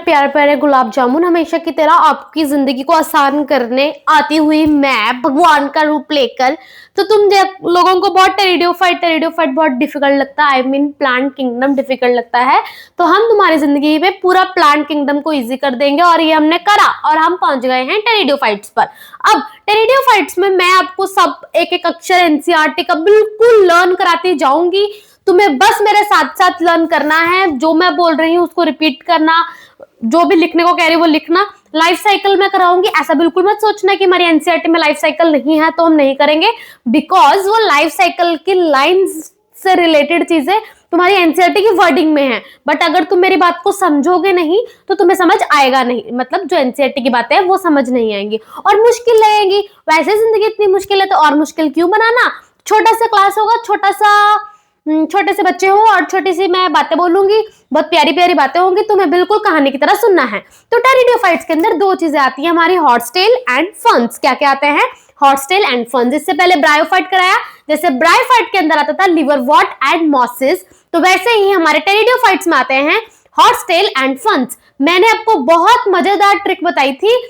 प्यारे प्यारे गुलाब जामुन, हमेशा की तरह आपकी जिंदगी को आसान करने आती हुई मैं भगवान का रूप लेकर। तो तुम लोगों को बहुत टेरिडोफाइट बहुत डिफिकल्ट लगता है, I mean plant kingdom difficult लगता है, तो हम तुम्हारी जिंदगी में पूरा प्लांट किंगडम को इजी कर देंगे और ये हमने करा और हम पहुंच गए हैं टेरिडोफाइट्स पर। अब टेरिडोफाइट्स में मैं आपको सब एक एक अक्षर एनसीईआरटी का बिल्कुल लर्न कराती जाऊंगी। तुम्हें बस मेरे साथ साथ लर्न करना है, जो मैं बोल रही हूँ उसको रिपीट करना, जो भी लिखने को कह रही हूँ वो लिखना। लाइफ साइकिल में कराऊंगी, ऐसा बिल्कुल मत सोचना कि हमारी एनसीईआरटी में लाइफ साइकिल नहीं है तो हम नहीं करेंगे, बिकॉज वो लाइफ साइकिल की लाइंस से रिलेटेड चीजें तुम्हारी एनसीईआरटी की वर्डिंग में है। बट अगर तुम मेरी बात को समझोगे नहीं तो तुम्हें समझ आएगा नहीं, मतलब जो एनसीईआरटी की बातें हैं वो समझ नहीं आएंगी और मुश्किल लगेगी। वैसे जिंदगी इतनी मुश्किल है तो और मुश्किल क्यों बनाना। छोटा सा क्लास होगा, छोटे से बच्चे हो और छोटी सी मैं बातें बोलूंगी, बहुत प्यारी प्यारी बातें होंगी, तुम्हें बिल्कुल कहानी की तरह सुनना है। तो टेरिडोफाइट्स के अंदर दो चीजें आती है हमारी, हॉर्सटेल एंड फंस। क्या क्या आते हैं? हॉर्सटेल एंड फंस। इससे पहले ब्रायोफाइट कराया, जैसे ब्रायोफाइट के अंदर आता था लिवरवॉर्ट एंड मॉसेस, तो वैसे ही हमारे टेरिडोफाइट्स में आते हैं हॉर्सटेल एंड फंस। मैंने आपको बहुत मजेदार ट्रिक बताई थी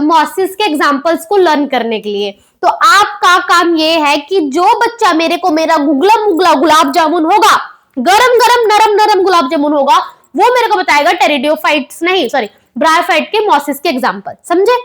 मॉसेस के एग्जांपल्स को लर्न करने के लिए। तो आपका काम ये है कि जो बच्चा मेरे को मेरा गुगला मुगला गुलाब जामुन होगा, गरम गरम नरम नरम गुलाब जामुन होगा, वो मेरे को बताएगा टेरिडोफाइट्स नहीं सॉरी ब्रायोफाइट के मॉसेस के एग्जांपल। समझे?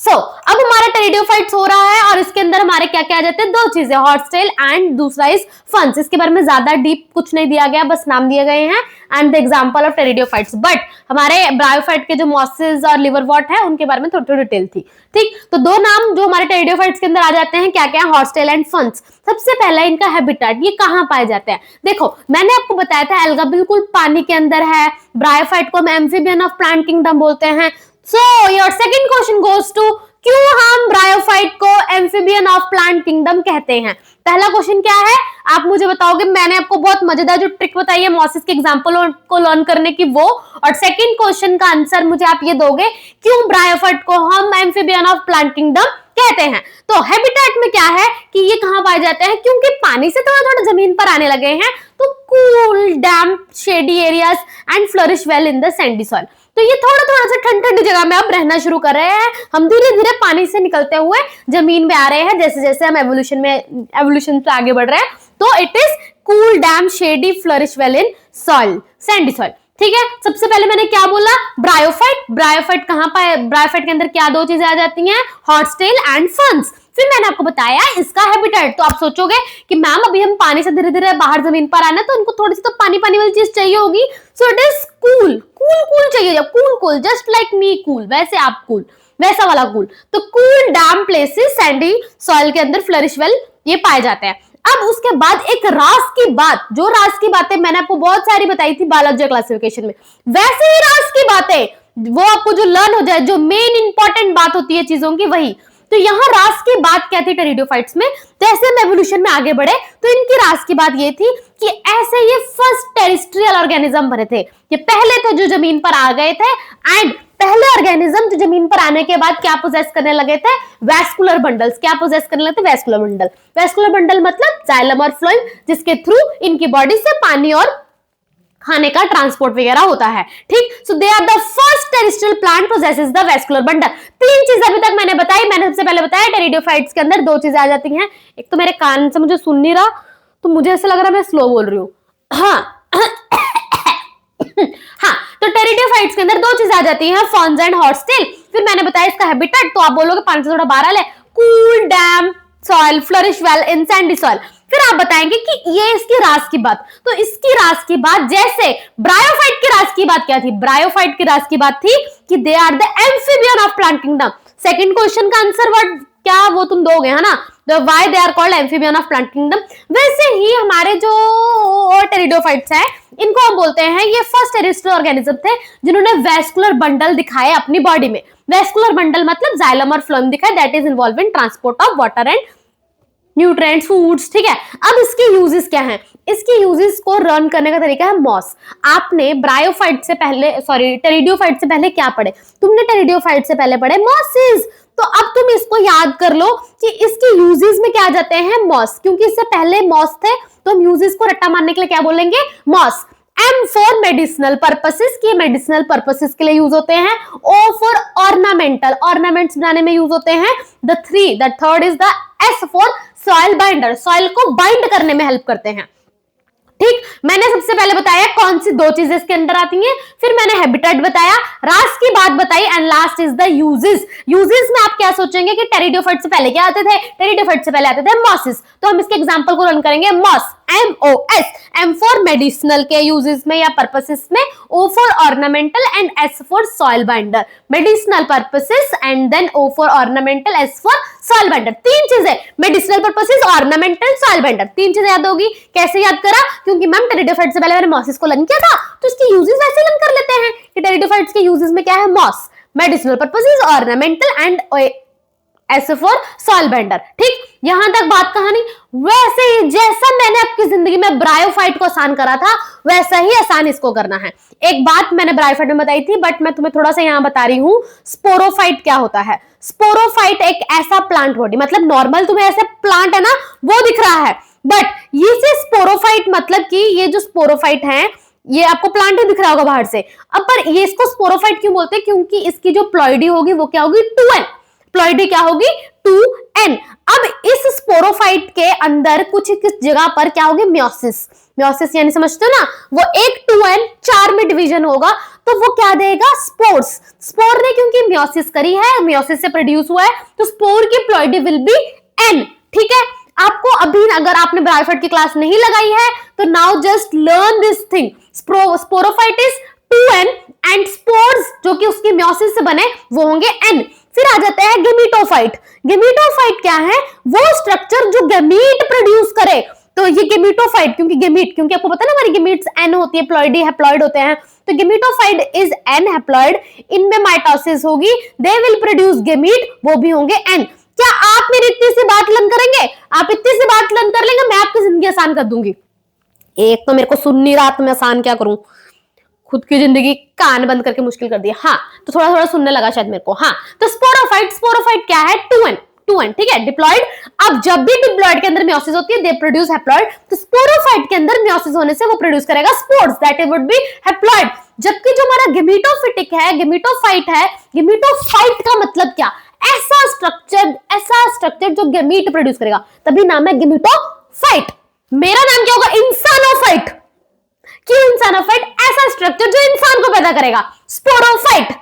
अब हमारा टेरिडोफाइट्स हो रहा है और इसके अंदर हमारे क्या क्या आ जाते हैं? दो चीजें, हॉर्सटेल एंड दूसरा इज फंस। इसके बारे में ज्यादा डीप कुछ नहीं दिया गया, बस नाम दिए गए हैं and the example of pteridophytes. But हमारे ब्रायोफाइट के जो मॉसेस और लिवरवॉर्ट है उनके बारे में थोड़ी थोड़ी डिटेल थी। ठीक, तो दो नाम जो हमारे टेरिडोफाइट्स के अंदर आ जाते हैं क्या क्या? हॉर्सटेल एंड फंस। सबसे पहला इनका हैबिटेट, ये कहाँ पाए जाते हैं? देखो मैंने आपको बताया था एल्गा बिल्कुल पानी के अंदर है, ब्रायोफाइट को हम एम्फीबियन ऑफ प्लांट किंगडम बोलते हैं। So your second question goes to, क्यों हम ब्रायोफाइट को एम्फीबियन ऑफ प्लांट किंगडम कहते हैं? पहला क्वेश्चन क्या है आप मुझे बताओगे। मैंने आपको बहुत मजेदार जो ट्रिक बताई है मॉसेस के एग्जांपल को लर्न करने की, वो। और सेकंड क्वेश्चन का आंसर मुझे आप ये दोगे, क्यों ब्रायोफाइट को हम एम्फीबियन ऑफ प्लांट किंगडम कहते हैं। तो हैबिटेट में क्या है कि ये कहां पाए जाते हैं? क्योंकि पानी से थोड़ा थोड़ा जमीन पर आने लगे हैं, तो cool damp shady areas and flourish well in the Sandy soil. तो ये थोड़ा थोड़ा सा ठंडी ठंडी जगह में अब रहना शुरू कर रहे हैं। हम धीरे धीरे पानी से निकलते हुए जमीन में आ रहे हैं, जैसे जैसे हम एवोल्यूशन से आगे बढ़ रहे हैं। तो it is cool dam shady flourish well in soil, Sandy soil. ठीक है, सबसे पहले मैंने क्या बोला? ब्रायोफाइट कहां पाए? ब्रायोफाइट के अंदर क्या दो चीजें आ जाती हैं? हॉर्सटेल एंड फंस। फिर मैंने आपको बताया इसका हैबिटेट। तो आप सोचोगे कि मैम अभी हम पानी से धीरे धीरे बाहर जमीन पर आना, तो उनको थोड़ी सी तो पानी पानी वाली चीज चाहिए होगी। सो इट इज कूल चाहिए, cool just like me cool, वैसे आप कूल, वैसा वाला कूल। तो cool dam places Sandy soil के अंदर फ्लरिश वेल ये पाए जाते हैं। अब उसके बाद एक रास की बात, जो रास की बातें मैंने आपको बहुत सारी बताई थी बायोलॉजी क्लासिफिकेशन में, वैसे ही रास की बातें वो आपको जो लर्न हो जाए, जो मेन इंपॉर्टेंट बात होती है चीजों की, वही। तो यहाँ रास की बात क्या थी टेरिडोफाइट्स में? जैसे हम एवोल्यूशन में आगे बढ़े तो इनकी रास की बात ये थी कि ऐसे ये फर्स्ट टेरेस्ट्रियल ऑर्गेनिज्म बने थे, ये पहले थे जो जमीन पर आ गए थे। एंड पहले ऑर्गेनिज्म जो जमीन पर आने के बाद क्या पोजेस करने लगे थे? Vascular bundles. क्या पोजेस करने लगे थे? Vascular bundle. वैस्कुलर बंडल मतलब जाइलम और फ्लोएम, जिसके थ्रू इनकी बॉडी से पानी और खाने का ट्रांसपोर्ट वगैरह होता है। ठीक, so they are the first terrestrial plant possesses the vascular bundle. तीन चीजें अभी तक मैंने बताई। मैंने सबसे पहले बताया टेरिडोफाइट्स के अंदर दो चीजें आ जाती हैं। एक तो मेरे कान से मुझे सुन नहीं रहा, तो मुझे ऐसा लग रहा है मैं स्लो बोल रही हूँ। हाँ, तो टेरिडोफाइट्स के अंदर दो चीजें आ जाती हैं, फॉन्स एंड हॉर्सटेल। फिर मैंने बताया इसका हैबिटेट, तो आप बोलोगे पानी से थोड़ा बाहर ले, cool dam soil flourish well इन सैंडी सॉइल। फिर आप बताएंगे कि ये इसकी रास की बात। तो इसकी रास की बात, जैसे ब्रायोफाइट की रास की बात क्या थी? ब्रायोफाइट की रास की बात थी कि they are the amphibian of plant kingdom. Second question का आंसर वर्ड क्या वो तुम दोगे, है ना? Why they are called amphibian of plant kingdom. वैसे ही हमारे जो टेरिडोफाइट्स हैं, इनको हम बोलते हैं ये फर्स्ट टेरेस्ट्रियल ऑर्गेनिज्म थे जिन्होंने वैस्कुलर बंडल दिखाए अपनी बॉडी में। वैस्कुलर बंडल मतलब जाइलम और फ्लोएम दिखाए, that is involve in transport of water and nutrients, foods. ठीक है, अब इसके यूजेस क्या हैं? इसके यूजेस को रन करने का तरीका है मॉस। आपने ब्रायोफाइट से पहले टेरिडोफाइट से पहले क्या पढ़े? तुमने टेरिडोफाइट से पहले पढ़े मॉसेस। तो अब तुम इसको याद कर लो कि इसके यूजेस में क्या आ जाते हैं? मॉस। क्योंकि इससे पहले मॉस थे तो हम यूजेस को रट्टा मारने के लिए क्या बोलेंगे? Moss. M for medicinal purposes, की मेडिसिनल पर्पसेस के लिए यूज होते हैं। O फॉर ऑर्नामेंटल, ऑर्नामेंट्स बनाने में यूज होते हैं। The third is the S for soil binder, soil को बाइंड करने में हेल्प करते हैं। ठीक, मैंने सबसे पहले बताया कौन सी दो चीजें इसके अंदर आती हैं, फिर मैंने हैबिटेट बताया, रास की बात बताई, and last is the uses. Uses में आप क्या सोचेंगे कि टेरिडोफाइट से पहले क्या आते थे? टेरिडोफाइट से पहले आते थे मॉसेस। तो हम इसके एग्जांपल को रन करेंगे। Moss, MOS, M for medicinal के यूजेस में या पर्पसेस में, O for ornamental and S for soil binder. Medicinal purposes and then O for ornamental, S for soil binder. तीन चीजें, medicinal purposes, ornamental, soil binder, तीन चीजें याद होगी। कैसे याद करा? क्योंकि मैम टेरिडोफाइट से पहले मैंने मॉसेस को लर्न किया था, तो इसके यूजेस वैसे लर्न कर लेते हैं कि टेरिडोफाइट्स के यूजेस में क्या है? Moss, medicinal purposes, ornamental and S for soil binder. ठीक, यहां तक बात कहानी। वैसे ही जैसा मैंने आपकी जिंदगी में ब्रायोफाइट को आसान करा था, वैसा ही आसान इसको करना है। एक बात मैंने ब्रायोफाइट में बताई थी, बट मैं तुम्हें थोड़ा सा यहां बता रही हूं। स्पोरोफाइट क्या होता है? स्पोरोफाइट एक ऐसा प्लांट बॉडी, मतलब नॉर्मल तुम्हें ऐसे प्लांट है ना वो दिख रहा है, बट ये से स्पोरोफाइट मतलब कि ये जो स्पोरोफाइट है ये आपको प्लांट ही दिख रहा होगा बाहर से। अब पर ये इसको स्पोरोफाइट क्यों बोलते हैं? क्योंकि इसकी जो प्लॉइडी होगी वो क्या होगी? 2n। प्लॉइडी क्या होगी? 2n। अब इस स्पोरोफाइट के अंदर कुछ किस जगह पर क्या होगी? म्योसिस। म्योसिस यानी समझते हो ना, वो एक 2n 4 में डिवीजन होगा, तो वो क्या देगा? स्पोर्स। स्पोर ने क्योंकि म्योसिस करी है, म्योसिस से प्रोड्यूस हुआ है, तो स्पोर की प्लॉइडी विल बी n। ठीक है, आपको अभी अगर आपने ब्रायोफाइट की क्लास नहीं लगाई है तो now just learn this thing. Sporophyte is 2n and spores जो कि उसकी म्योसिस से बने वो होंगे n। फिर आ जाता है गेमीटोफाइट। गेमीटोफाइट क्या है? वो स्ट्रक्चर जो गेमीट प्रोड्यूस करे, तो ये गेमीटोफाइट, क्योंकि गेमीट, क्योंकि आपको पता है ना हमारी गेमीट्स n होती है, प्लॉइडी हैप्लॉइड होते हैं, तो गेमीटोफाइट इज n हैप्लॉइड। इनमें माइटोसिस होगी, दे विल प्रोड्यूस गेमीट, वो भी होंगे n। क्या आप मेरी इतनी सी बात लर्न करेंगे? आप इतनी सी बात लर्न कर लेंगे, मैं आपकी जिंदगी आसान कर दूंगी। एक तो मेरे को सुन नहीं रहा, तो मैं आसान क्या करूं? खुद की जिंदगी कान बंद करके मुश्किल कर दिया। हाँ, तो थोड़ा थोड़ा सुनने लगा शायद मेरे को। हाँ, तो स्पोरोफाइट क्या है? 2n, ठीक है, डिप्लॉइड। अब जब भी डिप्लॉइड के अंदर म्योसिस होती है, दे प्रोड्यूस हैप्लॉइड, तो स्पोरोफाइट के अंदर म्योसिस होने से वो प्रोड्यूस करेगा spores, that it would be haploid. जबकि जो हमारा गेमीटोफिटिक है, गेमीटोफाइट है, गेमीटोफाइट का मतलब क्या? ऐसा स्ट्रक्चर जो गेमीट प्रोड्यूस करेगा, तभी नाम है गेमीटोफाइट। मेरा नाम क्या होगा? इंसानोफाइट। क्यों इंसानोफाइट? ऐसा स्ट्रक्चर जो इंसान को पैदा करेगा। स्पोरोफाइट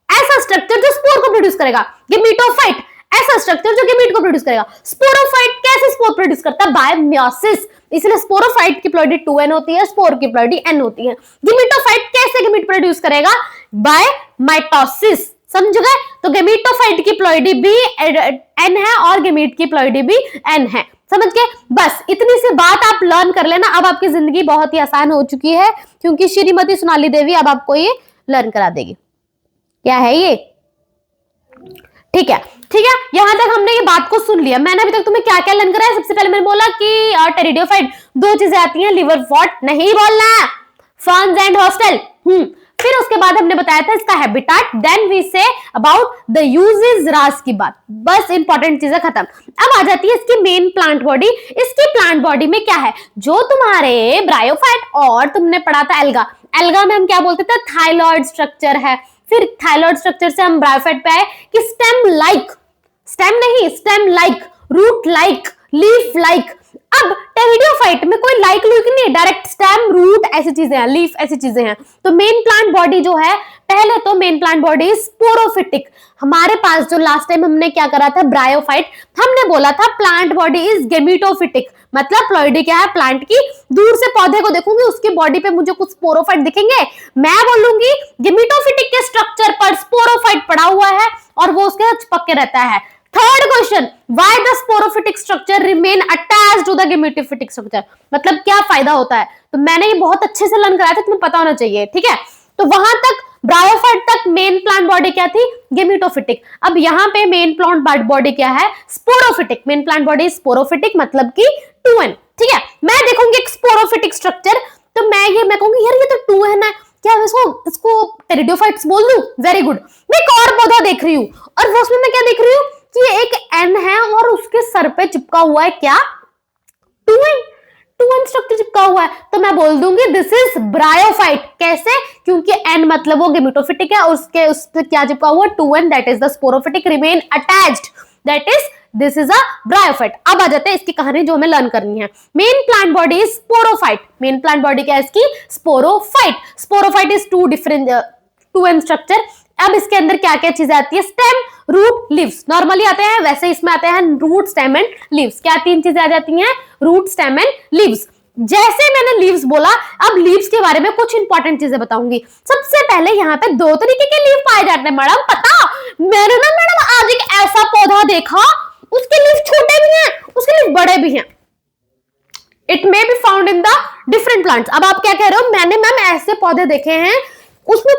ऐसा स्ट्रक्चर जो स्पोर को प्रोड्यूस करेगा। गेमीटोफाइट ऐसा स्ट्रक्चर जो गेमीट को प्रोड्यूस करेगा। स्पोरोफाइट कैसे स्पोर प्रोड्यूस करता है? By meiosis. इसलिए स्पोरोफाइट की प्लॉइडी 2n होती है, स्पोर की प्लॉइडी n होती है। गेमीटोफाइट कैसे गेमीट प्रोड्यूस करेगा? By mitosis. समझ गए? तो गेमीटोफाइट की प्लॉइडी भी n है और गेमीट की प्लॉइडी भी n है। समझ गए? बस इतनी सी बात आप लर्न कर लेना, अब आपकी जिंदगी बहुत ही आसान हो चुकी है, क्योंकि श्रीमती सोनाली देवी अब आपको ये लर्न करा देगी। क्या है ये? ठीक है, ठीक है, यहां तक हमने ये बात को सुन लिया। मैंने अभी तक तुम्हें क्या क्या लर्न कराया? सबसे पहले मैंने बोला कि टेरिडोफाइट दो चीजें आती हैं, लिवर वॉट नहीं बोलना, फर्न्स एंड हॉस्टल। फिर उसके बाद हमने बताया था इसका habitat, then we say about the uses, रास की बात। बस इंपॉर्टेंट चीजें खत्म। अब आ जाती है इसकी मेन प्लांट बॉडी। इसकी प्लांट बॉडी में क्या है? जो तुम्हारे ब्रायोफाइट और तुमने पढ़ा था एल्गा, एल्गा में हम क्या बोलते थे? थाइलॉइड स्ट्रक्चर है। फिर थाइलॉइड स्ट्रक्चर से हम ब्रायोफाइट पे आए कि स्टेम लाइक, स्टेम नहीं, stem like, root like, leaf like. अब टेरिडोफाइट में कोई लाइक लुक नहीं, डायरेक्ट स्टेम, रूट ऐसी चीजें हैं, लीफ ऐसी चीजें हैं। तो मेन प्लांट बॉडी जो है, पहले तो मेन प्लांट बॉडी स्पोरोफिटिक। हमारे पास जो लास्ट टाइम हमने क्या करा था? ब्रायोफाइट, हमने बोला था प्लांट बॉडी इज गेमीटोफिटिक, मतलब प्लॉइडी क्या है? प्लांट की। दूर से पौधे को देखूंगी, उसकी बॉडी पे मुझे कुछ स्पोरोफाइट दिखेंगे, मैं बोलूंगी गेमीटोफिटिक के स्ट्रक्चर पर स्पोरोफाइट पड़ा हुआ है और वो उसके चिपक के रहता है। Third question, why the sporophytic structure remain attached to the gametophytic structure, मतलब क्या फायदा होता है? तो मैंने ये बहुत अच्छे से लर्न कराया था, तुम्हें पता होना चाहिए। ठीक है, तो वहां तक ब्रायोफाइट तक मेन प्लांट बॉडी क्या थी? गेमीटोफिटिक। अब यहाँ पे मेन प्लांट बॉडी क्या है? Sporophytic. Main plant body sporophytic, मतलब कि 2n। ठीक है, मैं देखूंगी एक स्पोरोफिटिक स्ट्रक्चर, तो मैं कहूंगी यार ये तो 2n है, क्या मैं इसको टेरिडोफाइट्स बोल दूं? Very good. मैं एक और पौधा देख रही हूँ और वो उसमें मैं क्या देख रही हूँ कि एक n है और उसके सर पे चिपका हुआ है क्या? 2n। टू एन स्ट्रक्चर चिपका हुआ है, तो मैं बोल दूंगी दिस इज ब्रायोफाइट। कैसे? क्योंकि एन मतलब वो गेमेटोफिटिक है, उसके उस पे क्या चिपका हुआ? Two n, that is the sporophytic remain attached, that is this is a bryophyte. अब आ जाते हैं इसकी कहानी जो हमें लर्न करनी है। Main plant body is sporophyte. Main plant body क्या है इसकी? Sporophyte. Sporophyte is two different two n structure. अब इसके अंदर क्या क्या चीजें आती है? Stem, root, leaves. नॉर्मली आते हैं, वैसे इसमें आते हैं रूट, स्टेम एंड लीव्स। क्या तीन चीजें आ जाती हैं? Root, stem and leaves. जैसे मैंने लीव्स बोला, अब लीव्स के बारे में कुछ इंपॉर्टेंट चीजें बताऊंगी। सबसे पहले यहाँ पे दो तरीके के लीव पाए जाते हैं मैडम, पता? मैंने ना मैडम आज एक ऐसा पौधा देखा, उसके लीव छोटे भी हैं, उसके लीव बड़े भी हैं। It may be found in the different plants. अब आप क्या कह रहे हो? मैंने मैम ऐसे पौधे देखे हैं, उसमें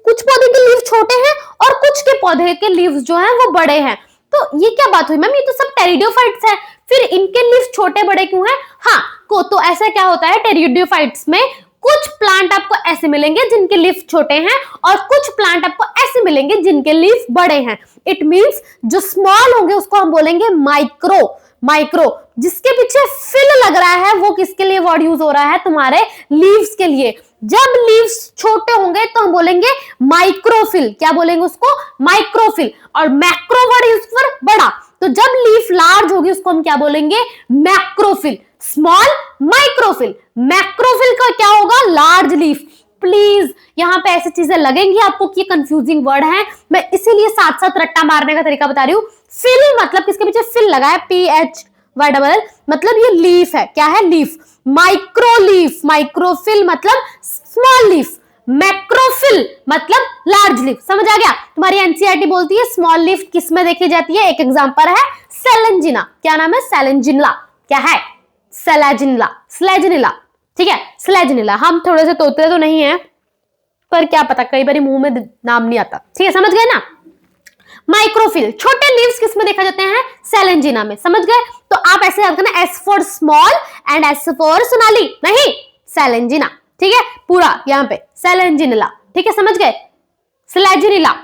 कुछ पौधे के लीव छोटे हैं और कुछ के पौधे के लीव्स जो हैं वो बड़े हैं। तो ये क्या बात हुई मैम? ये तो सब टेरिडोफाइट्स है, फिर इनके लीव छोटे बड़े क्यों हैं? हाँ, तो ऐसा क्या होता है टेरिडोफाइट्स में, कुछ प्लांट आपको ऐसे मिलेंगे जिनके लीव छोटे हैं और कुछ प्लांट आपको ऐसे मिलेंगे जिनके लीव बड़े हैं। इट मींस जो स्मॉल होंगे उसको हम बोलेंगे माइक्रो। माइक्रो जिसके पीछे फिल लग रहा है वो किसके लिए वर्ड यूज हो रहा है? तुम्हारे लीव्स के लिए। जब लीव्स छोटे होंगे तो हम बोलेंगे माइक्रोफिल। क्या बोलेंगे उसको? माइक्रोफिल। और मैक्रो वर्ड यूज फॉर बड़ा। तो जब लीफ लार्ज होगी उसको हम क्या बोलेंगे? मैक्रोफिल। स्मॉल, माइक्रोफिल। मैक्रोफिल का क्या होगा? Large leaf. प्लीज यहाँ पे ऐसी चीजें लगेंगी आपको कि कंफ्यूजिंग वर्ड है, मैं इसीलिए साथ साथ रट्टा मारने का तरीका बता रही हूँ। फिल मतलब किसके पीछे फिल लगा है? PHY, मतलब ये लीफ है। क्या है? लीफ। Micro leaf. माइक्रोफिल मतलब स्मॉल लीफ। मैक्रोफिल मतलब लार्ज लीफ। समझ आ गया? तुम्हारी एनसीईआरटी बोलती है स्मॉल लीफ किस में देखी जाती है? एक एग्जांपल है सेलेंजिना। क्या नाम है? सेलेंजिनला। क्या है? सेलेजिनला। स्लेजिनिला। ठीक है, स्लेजिनिला। हम थोड़े से तोतरे तो नहीं है, पर क्या पता, कई बार मुंह में नाम नहीं आता। ठीक है, समझ गए ना? माइक्रोफिल छोटे लीव्स किस में देखा जाते हैं? सेलेंजिना में। समझ गए? तो आप ऐसे याद करना, S for small and as for Sonali, नहीं सेलेंजिना। ठीक है, पूरा यहाँ पे सेलेंजिनिला। ठीक है, समझ गए? स्लेजिनिला।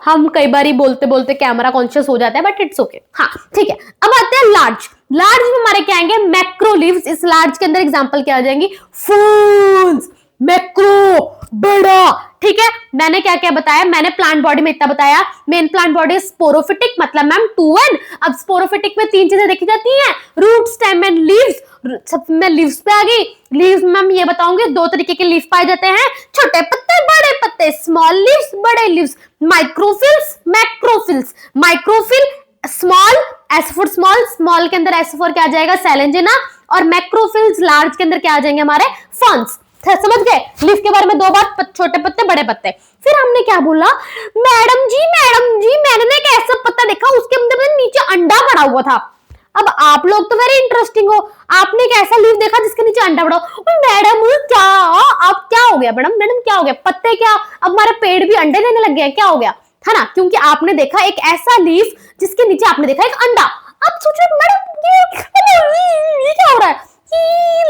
हम कई बार बोलते बोलते कैमरा कॉन्शियस हो जाता है, बट इट्स ओके। हाँ, ठीक है। अब आते हैं लार्ज। लार्ज में हमारे क्या आएंगे? Macro leaves. इस लार्ज के अंदर एग्जांपल क्या आ जाएंगी? फूल्स, मैक्रो, बड़ा। ठीक है, मैंने क्या क्या बताया? मैंने प्लांट बॉडी में इतना बताया। मेन प्लांट बॉडी स्पोरोफिटिक, मतलब मैम 2N। अब स्पोरोफिटिक में तीन चीजें देखी जाती हैं, रूट, स्टेम एंड लीव्स। सब में लीव्स पे आ गई। लीव्स मैम ये बताऊंगी, दो तरीके के लीव पाए जाते हैं, छोटे पत्ते, बड़े पत्ते। स्मॉल लीव्स, बड़े leaves. Microphylls, macrophylls. Microphyll small, S for small. Small के अंदर एस फॉर क्या आ जाएगा? सेलेंजिना। और मैक्रोफिल्स लार्ज के अंदर क्या आ जाएंगे? हमारे फर्न्स। समझ गए? लीफ के बारे में दो बात, छोटे पत्ते, बड़े पत्ते। फिर हमने क्या बोला? मैडम जी मैंने एक ऐसा पत्ता देखा, उसके अंदर नीचे अंडा पड़ा हुआ था। अब आप लोग तो वेरी इंटरेस्टिंग हो, आपने एक ऐसा लीफ देखा जिसके नीचे अंडा पड़ा हो। मैडम क्या, अब क्या हो गया? मैडम क्या हो गया? पत्ते क्या अब हमारे पेड़ भी अंडे देने लग गए? क्या हो गया? है ना, क्योंकि आपने देखा एक ऐसा लीफ जिसके नीचे आपने देखा एक अंडा। अब सोचो मैडम ये क्या हो रहा है?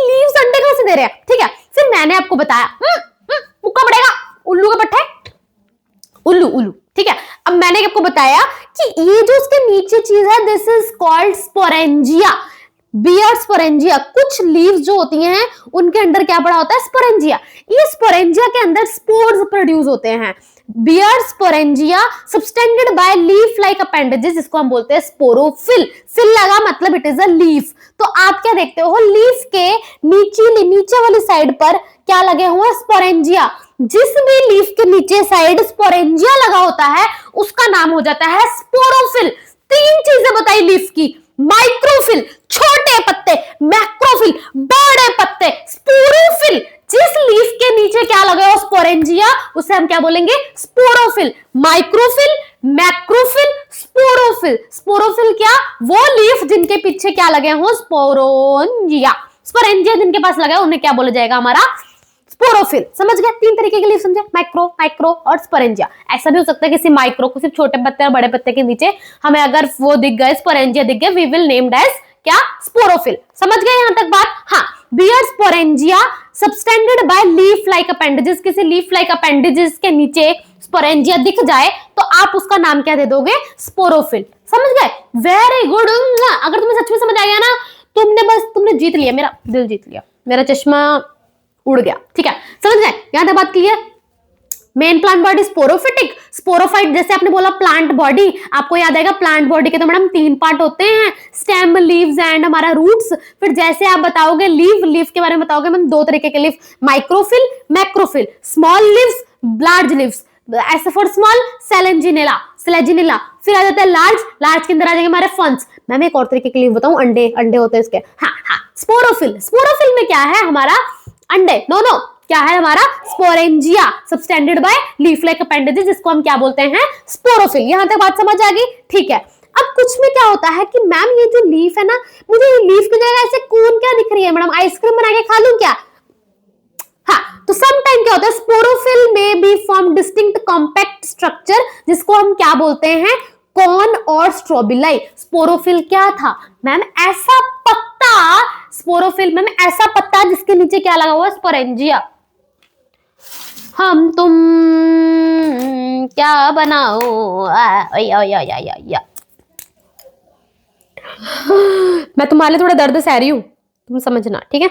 लीव्स अंडे कहां से दे रहे हैं? ठीक है, फिर मैंने आपको बताया मुक्का पड़ेगा, उल्लू का पट्टे, उल्लू। ठीक है, अब मैंने आपको बताया कि ये जो उसके नीचे चीज है, this is called sporangia. Bear sporangia. कुछ लीव्स जो होती हैं उनके अंदर क्या पड़ा होता है? स्पोरेंजिया। ये स्पोरेंजिया के अंदर स्पोर्स प्रोड्यूस होते हैं। Bear sporangia subtended by leaf like appendages, जिसको हम बोलते हैं स्पोरोफिल। फिल लगा मतलब इट इज अ लीफ। तो आप क्या देखते हो? लीफ के नीचे वाली साइड पर क्या लगे हुए? स्पोरेंजिया। जिस भी लीफ के नीचे साइड स्पोरेंजिया लगा होता है उसका नाम हो जाता है स्पोरोफिल। तीन चीजें बताई लीफ की, माइक्रोफिल छोटे पत्ते, मैक्रोफिल बड़े पत्ते, स्पोरोफिल जिस लीफ के नीचे क्या लगा हो? स्पोरेंजिया, उसे हम क्या बोलेंगे? Sporophyll. Microphyll, macrophyll, sporophyll. Sporophyll क्या? वो लीफ जिनके पीछे क्या लगे हो? स्पोरेंजिया। स्पोरेंजिया जिनके पास लगा है उन्हें क्या बोला जाएगा? हमारा स्पोरोफिल। समझ गए? तीन तरीके के लीफ समझे, माइक्रो और स्पोरेंजिया। ऐसा भी हो सकता है किसी माइक्रो को सिर्फ छोटे पत्ते और बड़े पत्ते के नीचे हमें अगर वो दिख गए, स्पोरेंजिया दिख गए, वी विल नेम्ड एज क्या? स्पोरोफिल। समझ गए यहां तक बात? हाँ, bear sporangia subtended by leaf like appendages. किसी लीफ लाइक अपेंडेजेस के नीचे स्पोरेंजिया दिख जाए तो आप उसका नाम क्या दे दोगे? स्पोरोफिल। समझ गए? Very good. अगर तुम्हें सच में समझ आ गया ना, तुमने जीत लिया, मेरा दिल जीत लिया, मेरा चश्मा उड़ गया। ठीक है, समझ गए? यहां तक बात clear? Main plant body sporophytic, sporophyte जैसे आपने बोला प्लांट बॉडी, आपको याद आएगा प्लांट बॉडी के तो मैडम 3 पार्ट होते हैं, स्टेम, लीव्स एंड हमारा रूट्स। फिर जैसे आप बताओगे लीव के बारे में बताओगे मैम 2 तरीके के leave, microphyll, macrophyll, small leaves, large leaves, ऐसे फॉर स्मॉल सेलेंजिनेला, स्लेजिनेला। फिर आ जाता है लार्ज के अंदर आ जाएंगे हमारे फंस। मैम एक और तरीके के लीव बताऊं, अंडे होते हैं इसके। हाँ, स्पोरोफिल में क्या है हमारा? अंडे। नो क्या है हमारा? Sporangia, subtended by leaf like appendages, जिसको हम क्या बोलते हैं? स्पोरोफिल। यहां तक बात समझ आ गई? ठीक है। अब कुछ में क्या होता है कि मैम ये जो लीफ है ना, मुझे ये लीफ की जगह ऐसे कोन क्या दिख रही है मैडम? आइसक्रीम बना के खा लूं क्या? हाँ, तो सम टाइम क्या होता है, स्पोरोफिल में be form distinct compact structure, जिसको हम क्या बोलते हैं? कॉन और स्ट्रोबिलाई। स्पोरोफिल क्या था मैम? ऐसा पत्ता, स्पोरोफिल मैम ऐसा पत्ता जिसके नीचे क्या लगा हुआ है? स्पोरेंजिया। हम तुम क्या बनाओ, मैं तुम्हारे लिए थोड़ा दर्द सह रही हूं, तुम समझना, ठीक है?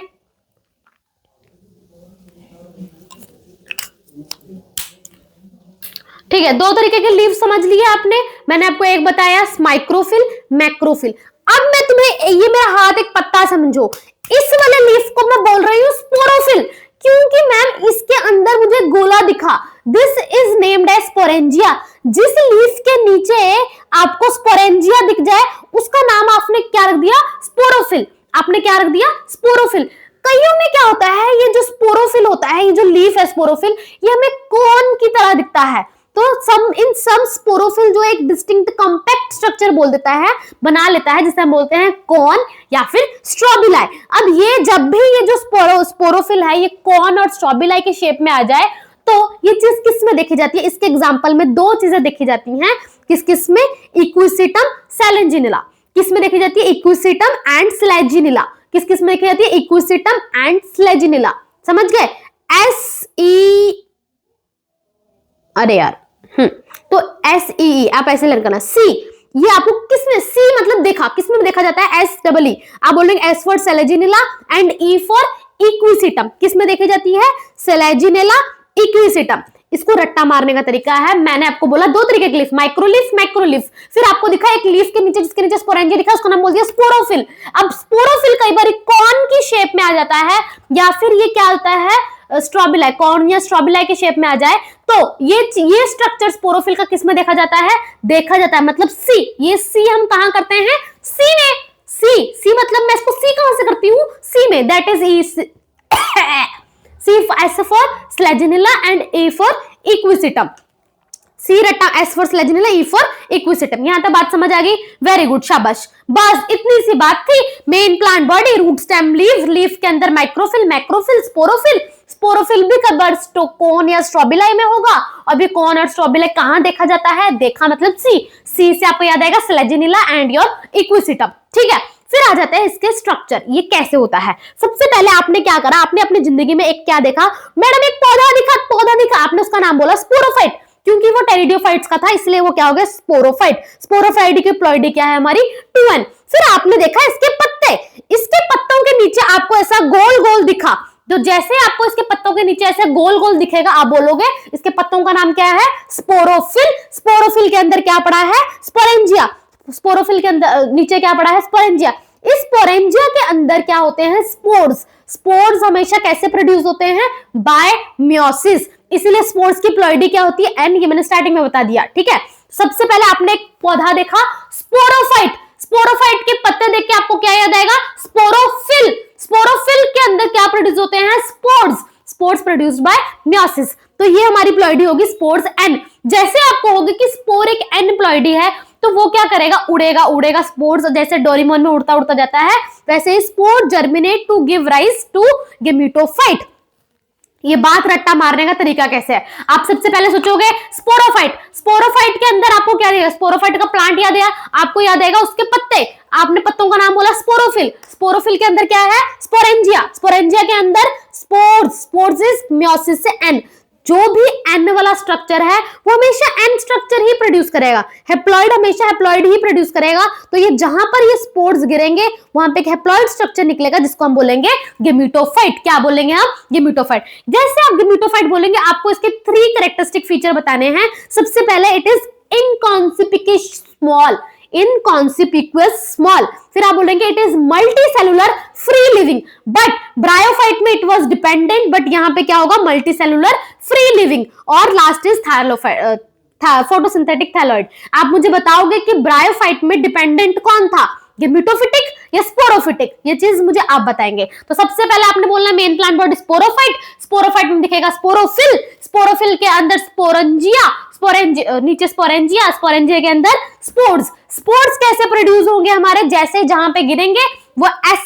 ठीक है, 2 तरीके के लीव समझ लिए आपने। मैंने आपको एक बताया माइक्रोफिल, मैक्रोफिल। अब मैं तुम्हें, ये मेरा हाथ एक पत्ता समझो, इस वाले लीफ को मैं बोल रही हूं स्पोरोफिल, क्योंकि मैम इसके अंदर मुझे गोला दिखा। This is named as sporangia. जिस लीफ के नीचे आपको स्पोरेंजिया दिख जाए, उसका नाम आपने क्या रख दिया? स्पोरोफिल। आपने क्या रख दिया? स्पोरोफिल। कईयों में क्या होता है, ये जो स्पोरोफिल होता है, ये जो लीफ है स्पोरोफिल, ये हमें कोन की तरह दिखता है। तो सम स्पोरोफिल जो एक डिस्टिंक्ट कॉम्पैक्ट स्ट्रक्चर बोल देता है, बना लेता है, जिसे हम बोलते हैं कॉन या फिर स्ट्रोबिलाई। अब ये जब भी ये जो स्पोरोफिल है ये कॉन और स्ट्रोबिलाई के शेप में आ जाए, तो ये चीज किस में देखी जाती है? इसके एग्जांपल में 2 चीजें देखी जाती हैं। किस में? Equisetum, selaginella. किस में देखी जाती है? Equisetum and selaginella. किस में देखी जाती है? Equisetum and selaginella. समझ गए? अरे यार, तो SEE आप ऐसे लर्न करना। सी, ये आपको किसमें? सी मतलब देखा, किसमें देखा जाता है? SEE। आप बोलेंगे S for Selaginella and E for equisetum. किसमें देखी जाती है? Selaginella, equisetum. इसको रट्टा मारने का तरीका है, मैंने आपको बोला 2 तरीके के लीफ, माइक्रोलीफ, मैक्रोलीफ। फिर आपको दिखा एक लीफ के नीचे, जिसके नीचे स्पोरेंजिया दिखा, उसका नाम बोल दिया स्पोरोफिल। अब स्पोरोफिल कई बार कॉन की शेप में आ जाता है, या फिर ये क्या होता है? स्ट्रोबिलाई, कॉन या स्ट्रोबिलाई के शेप में आ जाए, तो ये स्ट्रक्चर स्पोरोफिल का किसमें देखा जाता है? देखा जाता है, मतलब सी। ये सी हम कहां करते हैं? सी में। सी मतलब मैं इसको सी कहां से करती हूं? सी में। That is E. See S for selaginella and A for equisetum. See रट्टा, S for selaginella, E for equisetum. यहां तक बात समझ आ गई? वेरी गुड, शाबाश। बस इतनी सी बात थी। Main plant body, root, stem, leaf के अंदर माइक्रोफिल, मैक्रोफिल, स्पोरोफिल। स्पोरोफिल भी कबर कोन या स्ट्रोबिलाई में होगा। अभी कॉन और स्ट्रोबिलाई कहां देखा जाता है? देखा मतलब सी से आपको याद आएगा स्लेजिनेला एंड योर इक्विसिटम। ठीक है, फिर आ जाते हैं इसके स्ट्रक्चर, ये कैसे होता है। सबसे पहले आपने क्या करा? आपने अपनी जिंदगी में एक क्या देखा? मैडम एक पौधा दिखा, आपने उसका नाम बोला स्पोरोफाइट, क्योंकि वो टेरिडोफाइट्स का था, इसलिए वो क्या हो गया? स्पोरोफाइट। स्पोरोफाइट की प्लॉइडी क्या है हमारी? 2n। फिर आपने देखा इसके पत्ते, इसके पत्तों के नीचे आपको ऐसा गोल गोल दिखा, तो जैसे आपको इसके पत्तों के नीचे ऐसे गोल गोल दिखेगा, आप बोलोगे इसके पत्तों का नाम क्या है? स्पोरोफिल। स्पोरोफिल के अंदर क्या पड़ा है? स्पोरेंजिया। स्पोरोफिल के अंदर नीचे क्या पड़ा है? स्पोरेंजिया। इस स्पोरेंजिया के अंदर क्या होते हैं? स्पोर्स। स्पोर्स हमेशा कैसे प्रोड्यूस होते हैं? Bye meiosis. इसीलिए स्पोर्स की प्लॉइडी क्या होती है? एन। ये मैंने स्टार्टिंग में बता दिया, ठीक है। सबसे पहले आपने एक पौधा देखा स्पोरोफाइट। स्पोरोफाइट के पत्ते देख के आपको क्या याद आएगा? स्पोरोफिल। स्पोरोफिल के अंदर क्या प्रोड्यूस होते हैं? Spores. Spores produced by meiosis. तो ये हमारी प्लॉइडी होगी स्पोर्स एन। जैसे आपको होगी कि स्पोर एक एन प्लॉइडी है, तो वो क्या करेगा? उड़ेगा स्पोर्स, जैसे डोरेमोन में उड़ता उड़ता जाता है, वैसे ही spore germinate to give rise to gametophyte. ये बात रट्टा मारने का तरीका कैसे है? आप सबसे पहले सोचोगे स्पोरोफाइट। स्पोरोफाइट के अंदर आपको क्या देगा? स्पोरोफाइट का प्लांट याद है आपको? याद आएगा उसके पत्ते। आपने पत्तों का नाम बोला स्पोरोफिल। स्पोरोफिल के अंदर क्या है? स्पोरेंजिया। स्पोरेंजिया के अंदर स्पोर्स। स्पोर्स इज मियोसिस से एन। जो भी एन वाला स्ट्रक्चर है वो हमेशा एन स्ट्रक्चर ही प्रोड्यूस करेगा, हेप्लॉइड हमेशा हेप्लॉइड ही प्रोड्यूस करेगा। तो ये जहां पर ये स्पोर्स गिरेंगे वहां पे एक हेप्लॉइड स्ट्रक्चर निकलेगा जिसको हम बोलेंगे गेमिटोफाइट। क्या बोलेंगे हम? गेमिटोफाइट। जैसे आप गेमिटोफाइट बोलेंगे आपको इसके 3 कैरेक्टरिस्टिक फीचर बताने हैं। सबसे पहले it is inconspicuous small, inconspicuous small. फिर आप बोलेंगे it is multi cellular free living, but bryophyte में इट वाज डिपेंडेंट, बट यहां पे क्या होगा? Multi cellular free living. और लास्ट इज थायरोफाइट, फोटोसिंथेटिक थैलॉइड। आप मुझे बताओगे कि ब्रायोफाइट में डिपेंडेंट कौन था, गेमिटोफिटिक या स्पोरोफिटिक? ये चीज मुझे आप बताएंगे। तो सबसे पहले आपने बोलना main plant body sporophyte, sporophyte में दिखेगा स्पोरोफिल, स्पोरोफिल के अंदर स्पोरेंजिया, नीचे स्पोरेंजिया, स्पोरेंजिया के अंदर स्पोर्स। स्पोर्स कैसे प्रोड्यूस होंगे हमारे? जैसे जहां पे गिरेंगे वो एस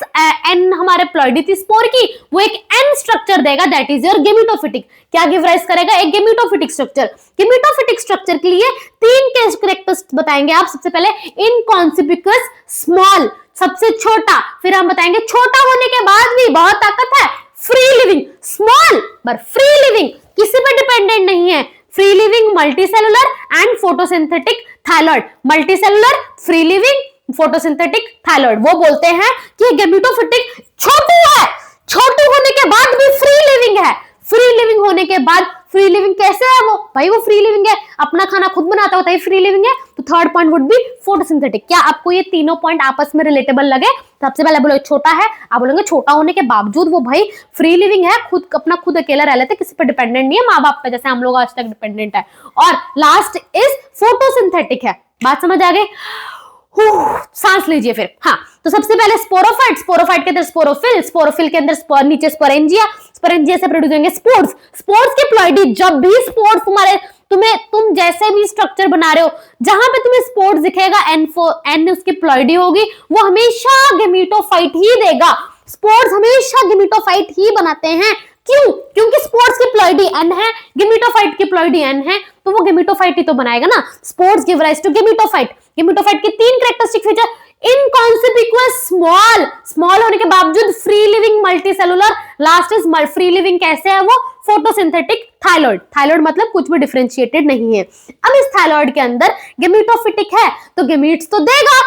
एन हमारे प्लॉइडी थी स्पोर की, वो एक एन स्ट्रक्चर देगा, दैट इज योर गेमिटोफिटिक। क्या गिव राइज करेगा? एक गेमिटोफिटिक स्ट्रक्चर। गेमिटोफिटिक स्ट्रक्चर के लिए 3 कैरेक्टरिस्टिक्स बताएंगे आप। सबसे पहले इनकॉन्स्पिकुअस स्मॉल, सबसे छोटा। फिर हम बताएंगे छोटा होने के बाद भी बहुत ताकत है, फ्री लिविंग, स्मॉल पर फ्री लिविंग, किसी पर डिपेंडेंट नहीं है, free living, multicellular and photosynthetic thalloid. Multicellular, free living, photosynthetic thalloid. वो बोलते हैं कि गेमिटोफिटिक छोटू है, छोटू होने के बाद भी फ्री लिविंग है। फ्री लिविंग होने के बाद, फ्री लिविंग कैसे है वो? भाई वो फ्री लिविंग है, अपना खाना खुद बनाता होता है, फ्री लिविंग है। तो third point would be photosynthetic. क्या आपको ये तीनों पॉइंट आपस में रिलेटेबल लगे? सबसे पहले बोलो छोटा है, आप बोलेंगे छोटा होने के बावजूद वो भाई फ्री लिविंग है, खुद अपना खुद अकेला रह लेते, किसी पर डिपेंडेंट नहीं है, माँ बाप पे जैसे हम लोग आज तक डिपेंडेंट है। और लास्ट इज फोटोसिंथेटिक है। बात समझ आ गई? सांस लीजिए फिर। हाँ, तो सबसे पहले स्पोरोफाइट, स्पोरोफाइट के अंदर स्पोरोफिल, स्पोरोफिल के अंदर नीचे स्पोरेंजिया, स्पोरेंजिया से प्रोड्यूस होंगे स्पोर्स, स्पोर्स के प्लॉइडी। जब भी स्पोर्स तुम्हारे तुम जैसे भी स्ट्रक्चर बना रहे हो, जहां पे तुम्हें स्पोर्स दिखेगा एन उसकी प्लॉइडी होगी, वो हमेशा गेमिटोफाइट ही देगा। स्पोर्स हमेशा गेमिटोफाइट ही बनाते हैं। क्यों? क्योंकि स्पोर्स की प्लॉइडी एन है, गेमिटोफाइट की प्लॉइडी एन है, तो वो गेमिटोफाइट ही तो बनाएगा ना। Spores give rise to gametophyte. Gametophyte के 3 characteristic feature, inconspicuous small, small होने के बावजूद free living, multicellular, last is free living. कैसे है वो? फोटोसिंथेटिक थायलॉइड। थायलॉइड मतलब कुछ भी डिफरेंशिएटेड नहीं है। अब इस थायलॉइड के अंदर गेमिटोफिटिक है तो गेमीट्स तो देगा,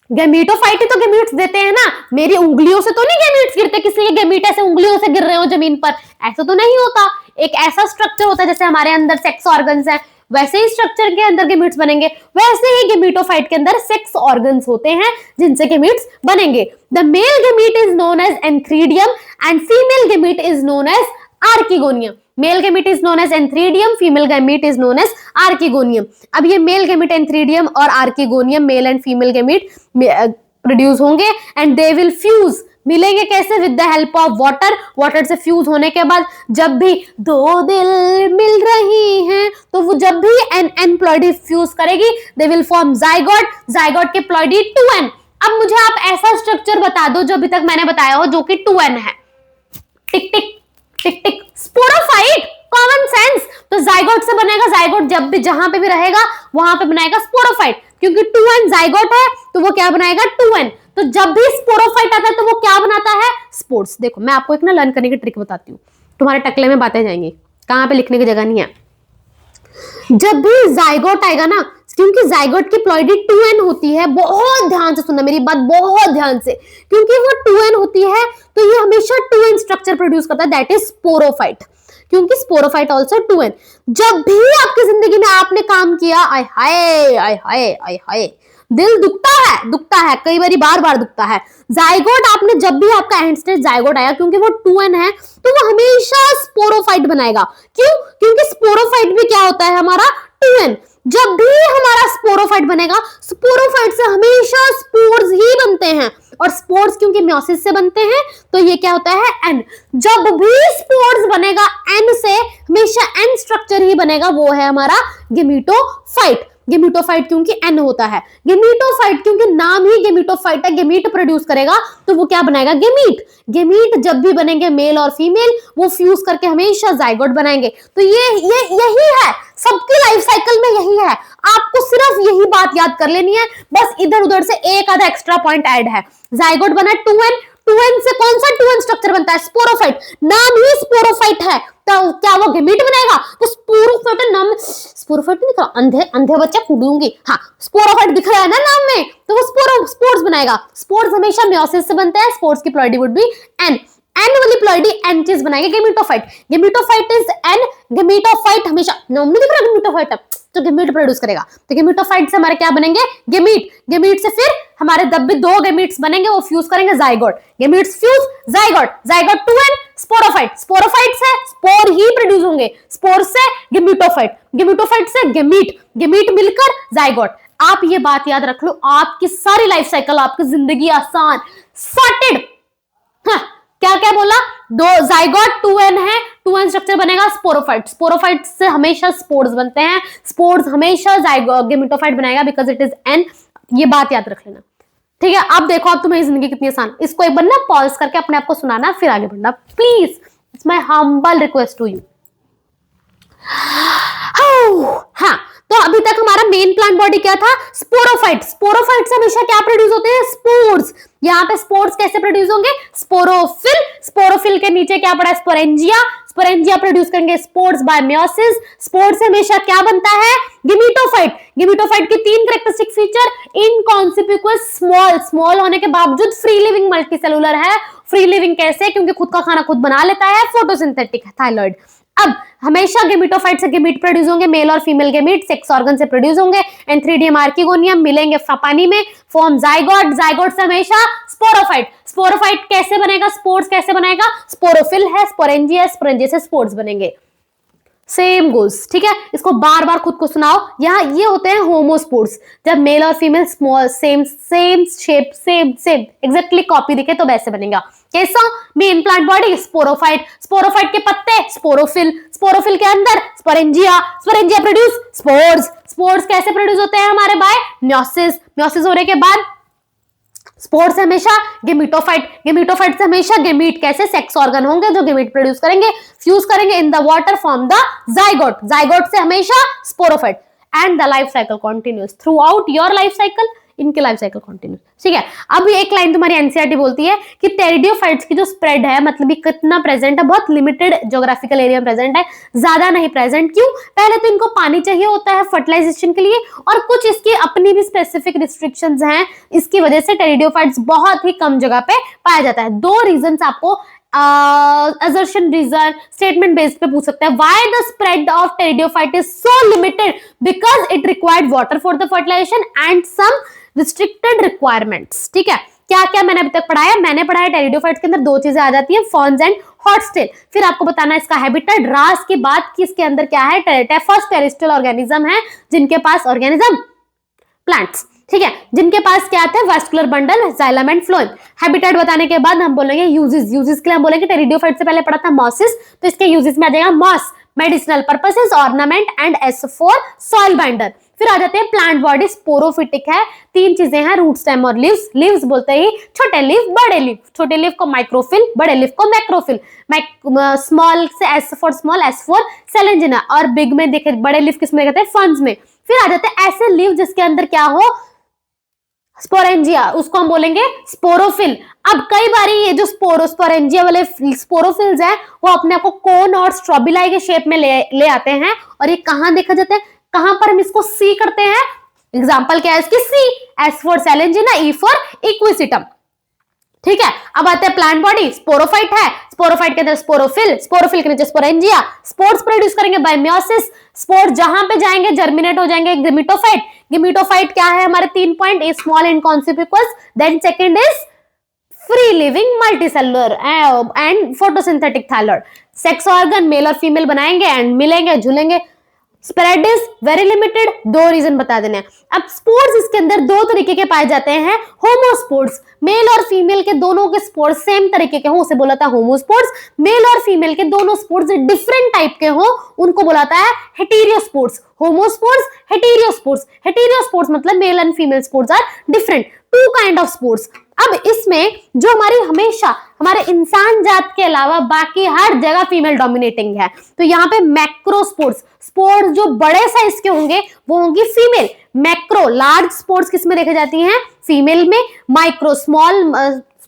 गेमिटोफाइट ही तो गेमीट्स देते हैं ना। मेरी उंगलियों से तो नहीं गेमीट्स गिरते, किसी के गेमीट ऐसे उंगलियों से गिर रहे हो जमीन पर, ऐसा तो नहीं होता। एक ऐसा स्ट्रक्चर होता है जैसे हमारे अंदर सेक्स ऑर्गन्स हैं, वैसे ही स्ट्रक्चर के अंदर गेमीट्स बनेंगे, वैसे ही गेमिटोफाइट के अंदर सेक्स ऑर्गन्स होते हैं जिनसे गेमीट्स बनेंगे। The male gamete is known as antheridium and female gamete is known as archegonium. Male gamete is known as antheridium, female gamete is known as archegonium. अब ये मेल गेमीट एंथ्रीडियम और archegonium, male and female gamete produce होंगे and they will fuse. मिलेंगे कैसे? With the help of water. Water से fuse होने के बाद जब भी 2 दिल मिल रही हैं, तो वो जब भी एन प्लॉइडी फ्यूज करेगी, दे विल फॉर्म जाइगोट, जाइगोट के प्लॉइडी 2n। अब मुझे आप ऐसा स्ट्रक्चर बता दो जो अभी तक मैंने बताया हो जो कि 2n है। टिक टिक टिक टिक, स्पोरोफाइट, कॉमन सेंस। तो जाइगोट से बनेगा, जाइगोट जब भी जहां पे भी रहेगा वहां पे बनाएगा स्पोरोफाइट, क्योंकि 2n जाइगोट है तो वो क्या बनाएगा? 2n। तो जब भी स्पोरोफाइट आता है तो वो क्या बनाता है? स्पोर्स। देखो मैं आपको एक ना लर्न करने की ट्रिक बताती हूँ, तुम्हारे टकले में बातें जाएंगी, कहां पे लिखने की जगह नहीं है। जब भी जाइगोट आएगा ना, क्योंकि जाइगोट की प्लॉइडी 2n होती है, बहुत ध्यान से सुनना मेरी बात, बहुत ध्यान से, क्योंकि वो 2n होती है तो ये हमेशा 2n स्ट्रक्चर प्रोड्यूस करता है, दैट इज स्पोरोफाइट। क्योंकि स्पोरोफाइट ऑल्सो 2n। जब भी आपकी जिंदगी में आपने काम किया, आय हाय आय हाय आय हाय, दिल दुखता है कई बार बार दुखता है। जाइगोट आपने जब भी आपका एंड स्टेज जाइगोट आया, क्योंकि वो 2n है तो वो हमेशा स्पोरोफाइट बनाएगा। क्यों? क्योंकि स्पोरोफाइट भी क्या होता है हमारा? 2n। जब भी हमारा स्पोरोफाइट बनेगा, स्पोरोफाइट से हमेशा स्पोर्स ही बनते हैं, और स्पोर्स क्योंकि म्योसिस से बनते हैं तो ये क्या होता है? n। जब भी स्पोर्स बनेगा n से, हमेशा n स्ट्रक्चर ही बनेगा, वो है हमारा गेमिटोफाइट। गेमिटोफाइट क्योंकि n होता है, गेमिटोफाइट क्योंकि नाम ही गेमिटोफाइट है, गेमीट प्रोड्यूस करेगा, तो वो क्या बनाएगा? गेमीट। गेमीट जब भी बनेंगे मेल और फीमेल, वो फ्यूज करके हमेशा जाइगोट बनाएंगे। तो ये यही है, सबकी लाइफ साइकिल में यही है। आपको सिर्फ यही बात याद कर लेनी है, बस इधर उधर से एक आधा एक्स्ट्रा पॉइंट ऐड है। जाइगोट बना 2n, 2n से कौन सा 2n स्ट्रक्चर बनता है? स्पोरोफाइट। नाम ही स्पोरोफाइट है, तो क्या वो गेमीट बनाएगा? तो स्पोरोफाइट नाम, स्पोरोफाइट नहीं दिख रहा, अंधे अंधे बच्चे कूदूंगी। हाँ, स्पोरोफाइट दिख रहा है ना नाम में, तो वो स्पोर्स बनाएगा। स्पोर्स हमेशा मेयोसिस से बनते हैं। स्पोर्स की ploidy would be n, n वाली प्लॉइडी एन चीज बनाएगा। Gametophyte, gametophyte is n, gametophyte हमेशा नाम नहीं दिख रहा गेमीटोफाइट, तो गेमीट प्रोड्यूस करेगा। तो गेमीटोफाइट से हमारे क्या बनेंगे? गेमीट। गेमीट से फिर हमारे जब भी दो गेमीट्स बनेंगे वो फ्यूज करेंगे zygote. Gametes fuse zygote, zygote 2n sporophyte. Sporophyte से स्पोर ही प्रोड्यूस होंगे, स्पोर से गेमीटोफाइट, गेमीटोफाइट से गेमीट, गेमीट मिलकर जाइगोट। आप ये बात याद रख लो, आपकी सारी लाइफ साइकिल, आपकी जिंदगी आसान, सॉर्टेड। हाँ, क्या क्या बोला? दो जाइगोट 2n है, 2n स्ट्रक्चर बनेगा स्पोरोफाइट। स्पोरोफाइट से हमेशा स्पोर्स बनते हैं, स्पोर्स हमेशा गेमीटोफाइट बनाएगा बिकॉज इट इज एन। ये बात याद रख लेना, ठीक है? अब देखो, अब तुम्हारी जिंदगी कितनी आसान। इसको एक बार ना पॉज करके अपने आप को सुनाना, फिर आगे बढ़ना please. It's my humble request to you. हाँ, तो अभी तक हमारा मेन प्लांट बॉडी क्या था? स्पोरोफाइट। स्पोरोफाइट से हमेशा क्या प्रोड्यूस होते हैं? स्पोर्स। यहाँ पे स्पोर्स कैसे प्रोड्यूस होंगे? स्पोरोफिल। स्पोरोफिल के नीचे क्या पड़ा? स्पोरेंजिया। स्पोरेंजिया प्रोड्यूस करेंगे स्पोर्स बाय मेयोसिस। स्पोर्स से हमेशा क्या बनता है? गेमीटोफाइट। गेमीटोफाइट की तीन कैरेक्टरिस्टिक फीचर, इनकॉन्सिक्वेंस स्मॉल, स्मॉल होने के बावजूद फ्री लिविंग मल्टीसेलुलर है। फ्री लिविंग कैसे? क्योंकि खुद का खाना खुद बना लेता है, फोटोसिंथेटिक थायराइड। अब हमेशा गेमीटोफाइट से गेमीट प्रोड्यूस होंगे, मेल और फीमेल गेमीट सेक्स ऑर्गन से प्रोड्यूस होंगे। एंड 3D आर्किगोनियम मिलेंगे पानी में, फॉर्म जाइगोट। जाइगोट से हमेशा स्पोरोफाइट। स्पोरोफाइट कैसे बनेगा? स्पोर्स कैसे बनेगा? स्पोरोफिल है, स्पोरेंजिया, स्पोरेंजिया से स्पोर्स बनेंगे। सेम गोल्स, ठीक है? इसको बार बार खुद को सुनाओ। यहाँ ये होते हैं होमोस्पोर्स, जब मेल और female small same shape, same exactly copy दिखे तो वैसे बनेगा। कैसा? Main plant body sporophyte. Sporophyte के पत्ते स्पोरोफिल। स्पोरोफिल के अंदर sporangia. Sporangia produce spores. Spores कैसे प्रोड्यूस होते हैं हमारे? Bye meiosis. मेयोसिस होने के बाद स्पोर्स से हमेशा गेमीटोफाइट। गेमीटोफाइट से हमेशा गेमीट, कैसे? सेक्स ऑर्गन होंगे जो गेमीट प्रोड्यूस करेंगे, फ्यूज करेंगे in the water, form the zygote. Zygote से हमेशा sporophyte. And the life cycle continuous through out your life cycle, इनके लाइफ साइकिल कंटिन्यूस, ठीक है? अब एक लाइन तुम्हारी एनसीईआरटी बोलती है कि टेरिडोफाइट्स की जो स्प्रेड है, मतलब कितना प्रेजेंट है, बहुत लिमिटेड ज्योग्राफिकल एरिया में प्रेजेंट है, ज्यादा नहीं प्रेजेंट। क्यों? पहले तो इनको पानी चाहिए होता है फर्टिलाइजेशन के लिए, और कुछ इसकी अपनी भी स्पेसिफिक रिस्ट्रिक्शंस हैं। इसकी वजह से टेरिडोफाइट्स बहुत ही कम जगह पे पाया जाता है। दो रीजंस आपको assertion reason statement based पे पूछ सकते हैं। why the spread of pteridophyte is so limited? because it required water for the fertilization and some restricted requirements। ठीक है? क्या क्या मैंने अभी तक पढ़ाया? मैंने पढ़ाया टेरिडोफाइट्स के अंदर दो चीजें आ जाती है, फॉर्न्स एंड हॉटस्टेल। फिर आपको बताना इसका हैबिटेट, रास की बात की इसके अंदर क्या है? फर्स्ट टेरेस्ट्रियल ऑर्गेनिज्म है जिनके पास ऑर्गेनिज्म प्लांट्स, ठीक है, जिनके पास क्या आता है? Vascular bundle, xylem and phloem. Habitat बताने के बाद हम बोलेंगे यूजेस। यूजेस के लिए हम बोलेंगे टेरिडोफाइट से पहले पढ़ा था मॉसिस, तो इसके यूजेस में आ जाएगा moss, medicinal purposes, ornament and as for soil binder. फिर आ जाते हैं प्लांट बॉडी स्पोरोफिटिक है। तीन चीजें हैं, रूट, स्टेम और लीव्स। लीव्स बोलते ही छोटे लीफ, बड़े लीफ। छोटे लीफ को माइक्रोफिल, बड़े लीफ को मैक्रोफिल। स्मॉल से S for small, S for selaginella, और बिग में देखे बड़े लीफ किसमें कहते हैं? फंड्स में। फिर आ जाते हैं ऐसे लीव जिसके अंदर क्या हो? स्पोरेंजिया, उसको हम बोलेंगे स्पोरोफिल। अब कई बारी ये जो स्पोरेंजिया वाले स्पोरोफिल्स हैं वो अपने आप को कोन और स्ट्रॉबिलाई के शेप में ले आते हैं, और ये कहां देखा जाते हैं? कहां पर हम इसको सी करते हैं? एग्जाम्पल क्या है इसकी? See, S for selaginella, E for equisetum. ठीक है? अब आते हैं प्लांट बॉडी, स्पोरोफाइट है, स्पोरोफाइट के अंदर स्पोरोफिल, स्पोरोफिल के नीचे स्पोरेंजिया। स्पोर्स प्रोड्यूस करेंगे बाय मेयोसिस। स्पोर्स जहां पे जाएंगे जर्मिनेट हो जाएंगे गेमीटोफाइट। गेमीटोफाइट क्या है हमारे? 3 point, A small inconsequence, then second is free living multicellular and photosynthetic thyroid. Sex organ male और फीमेल बनाएंगे एंड मिलेंगे झूलेंगे। स्प्रेड इज वेरी लिमिटेड, दो रीजन बता देने हैं। अब स्पोर्स इसके अंदर दो तरीके के पाए जाते हैं, होमोस्पोर्स, मेल और फीमेल के दोनों के स्पोर्स सेम तरीके के हो, उसे बोला था होमोस्पोर्स। मेल और फीमेल के दोनों स्पोर्स डिफरेंट टाइप के हो, उनको बोलाता है हेटेरियोस्पोर्स। Homospores, heterospores. हेटेरियोस्पोर्स मतलब male and female spores are different, two kind of spores. अब इसमें जो हमारी हमेशा हमारे इंसान जात के अलावा बाकी हर जगह फीमेल डोमिनेटिंग है, तो यहाँ पे मैक्रोस्पोर्स, स्पोर्स जो बड़े साइज के होंगे वो होंगी फीमेल। मैक्रो, लार्ज स्पोर्स किसमें देखी जाती हैं? फीमेल में। माइक्रो, स्मॉल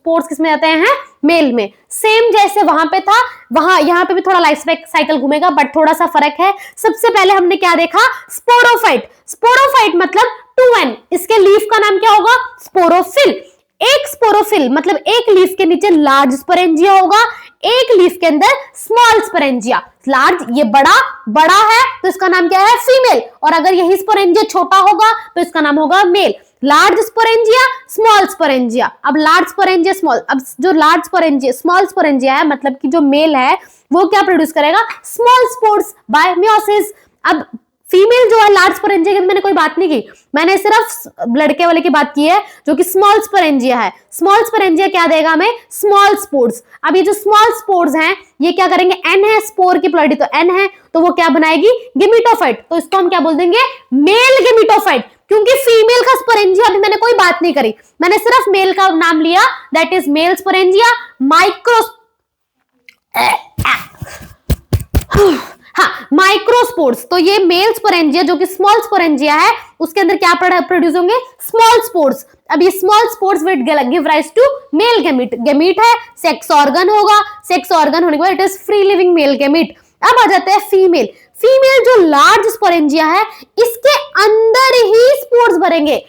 स्पोर्स किसमें जाते हैं, मेल में। सेम जैसे वहां पे था, वहां यहाँ पे भी थोड़ा लाइफ साइकिल घूमेगा, बट थोड़ा सा फर्क है। सबसे पहले हमने क्या देखा, स्पोरोफाइट। स्पोरोफाइट मतलब 2n, इसके लीफ का नाम क्या होगा, स्पोरोफिल। एक स्पोरोफिल मतलब एक लीफ के नीचे लार्ज स्पोरेंजिया होगा, एक लीफ के अंदर स्मॉल स्पोरेंजिया। लार्ज ये बड़ा है तो इसका नाम क्या है, फीमेल, और अगर यही स्पोरेंजिया छोटा होगा तो इसका नाम होगा male. Large sporangia, small sporangia. अब लार्ज स्पोरेंजिया स्मॉल, अब जो लार्ज स्पोरेंजिया स्मॉल स्पोरेंजिया है मतलब कि जो मेल है वो क्या प्रोड्यूस करेगा, स्मॉल स्पोर्स बाय मियोसिस। अब फीमेल जो है लार्ज स्पोरेंजिया की मैंने कोई बात नहीं की, मैंने सिर्फ लड़के वाले की बात की है जो कि स्मॉल स्पोरेंजिया है। स्मॉल स्पोरेंजिया क्या देगा हमें, स्मॉल स्पोर्स। अब ये जो स्मॉल स्पोर्स हैं ये क्या करेंगे, एन है, स्पोर की प्लॉइडी तो एन है, तो वो क्या बनाएगी, गेमिटोफाइट। तो इसको हम क्या बोल देंगे, मेल गेमिटोफाइट, क्योंकि फीमेल का स्पोरेंजिया अभी मैंने कोई बात नहीं करी, मैंने सिर्फ मेल का नाम लिया, that is male sporangia micro, हाँ माइक्रोस्पोर्स। तो ये मेल स्पोरेंजिया जो कि स्मॉल स्पोरेंजिया है उसके अंदर क्या प्रोड्यूस होंगे, स्मॉल स्पोर्स। अब ये small spores will give rise to male gamete. Gamete है, सेक्स ऑर्गन होगा, सेक्स ऑर्गन होने के बाद it is free living male gamete. अब आ जाते हैं फीमेल। फीमेल जो लार्ज स्पोरेंजिया है इसके अंदर ही स्पोर्स भरेंगे।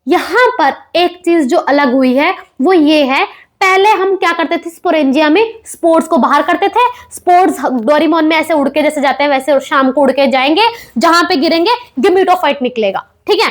यहां पर एक चीज जो अलग हुई है वो ये है, पहले हम क्या करते थे, स्पोरेंजिया में स्पोर्स को बाहर करते थे। स्पोर्स डोरेमोन में ऐसे उड़ के जैसे जाते हैं वैसे शाम को उड़ के जाएंगे, जहां पे गिरेंगे गेमिटोफाइट निकलेगा, ठीक है।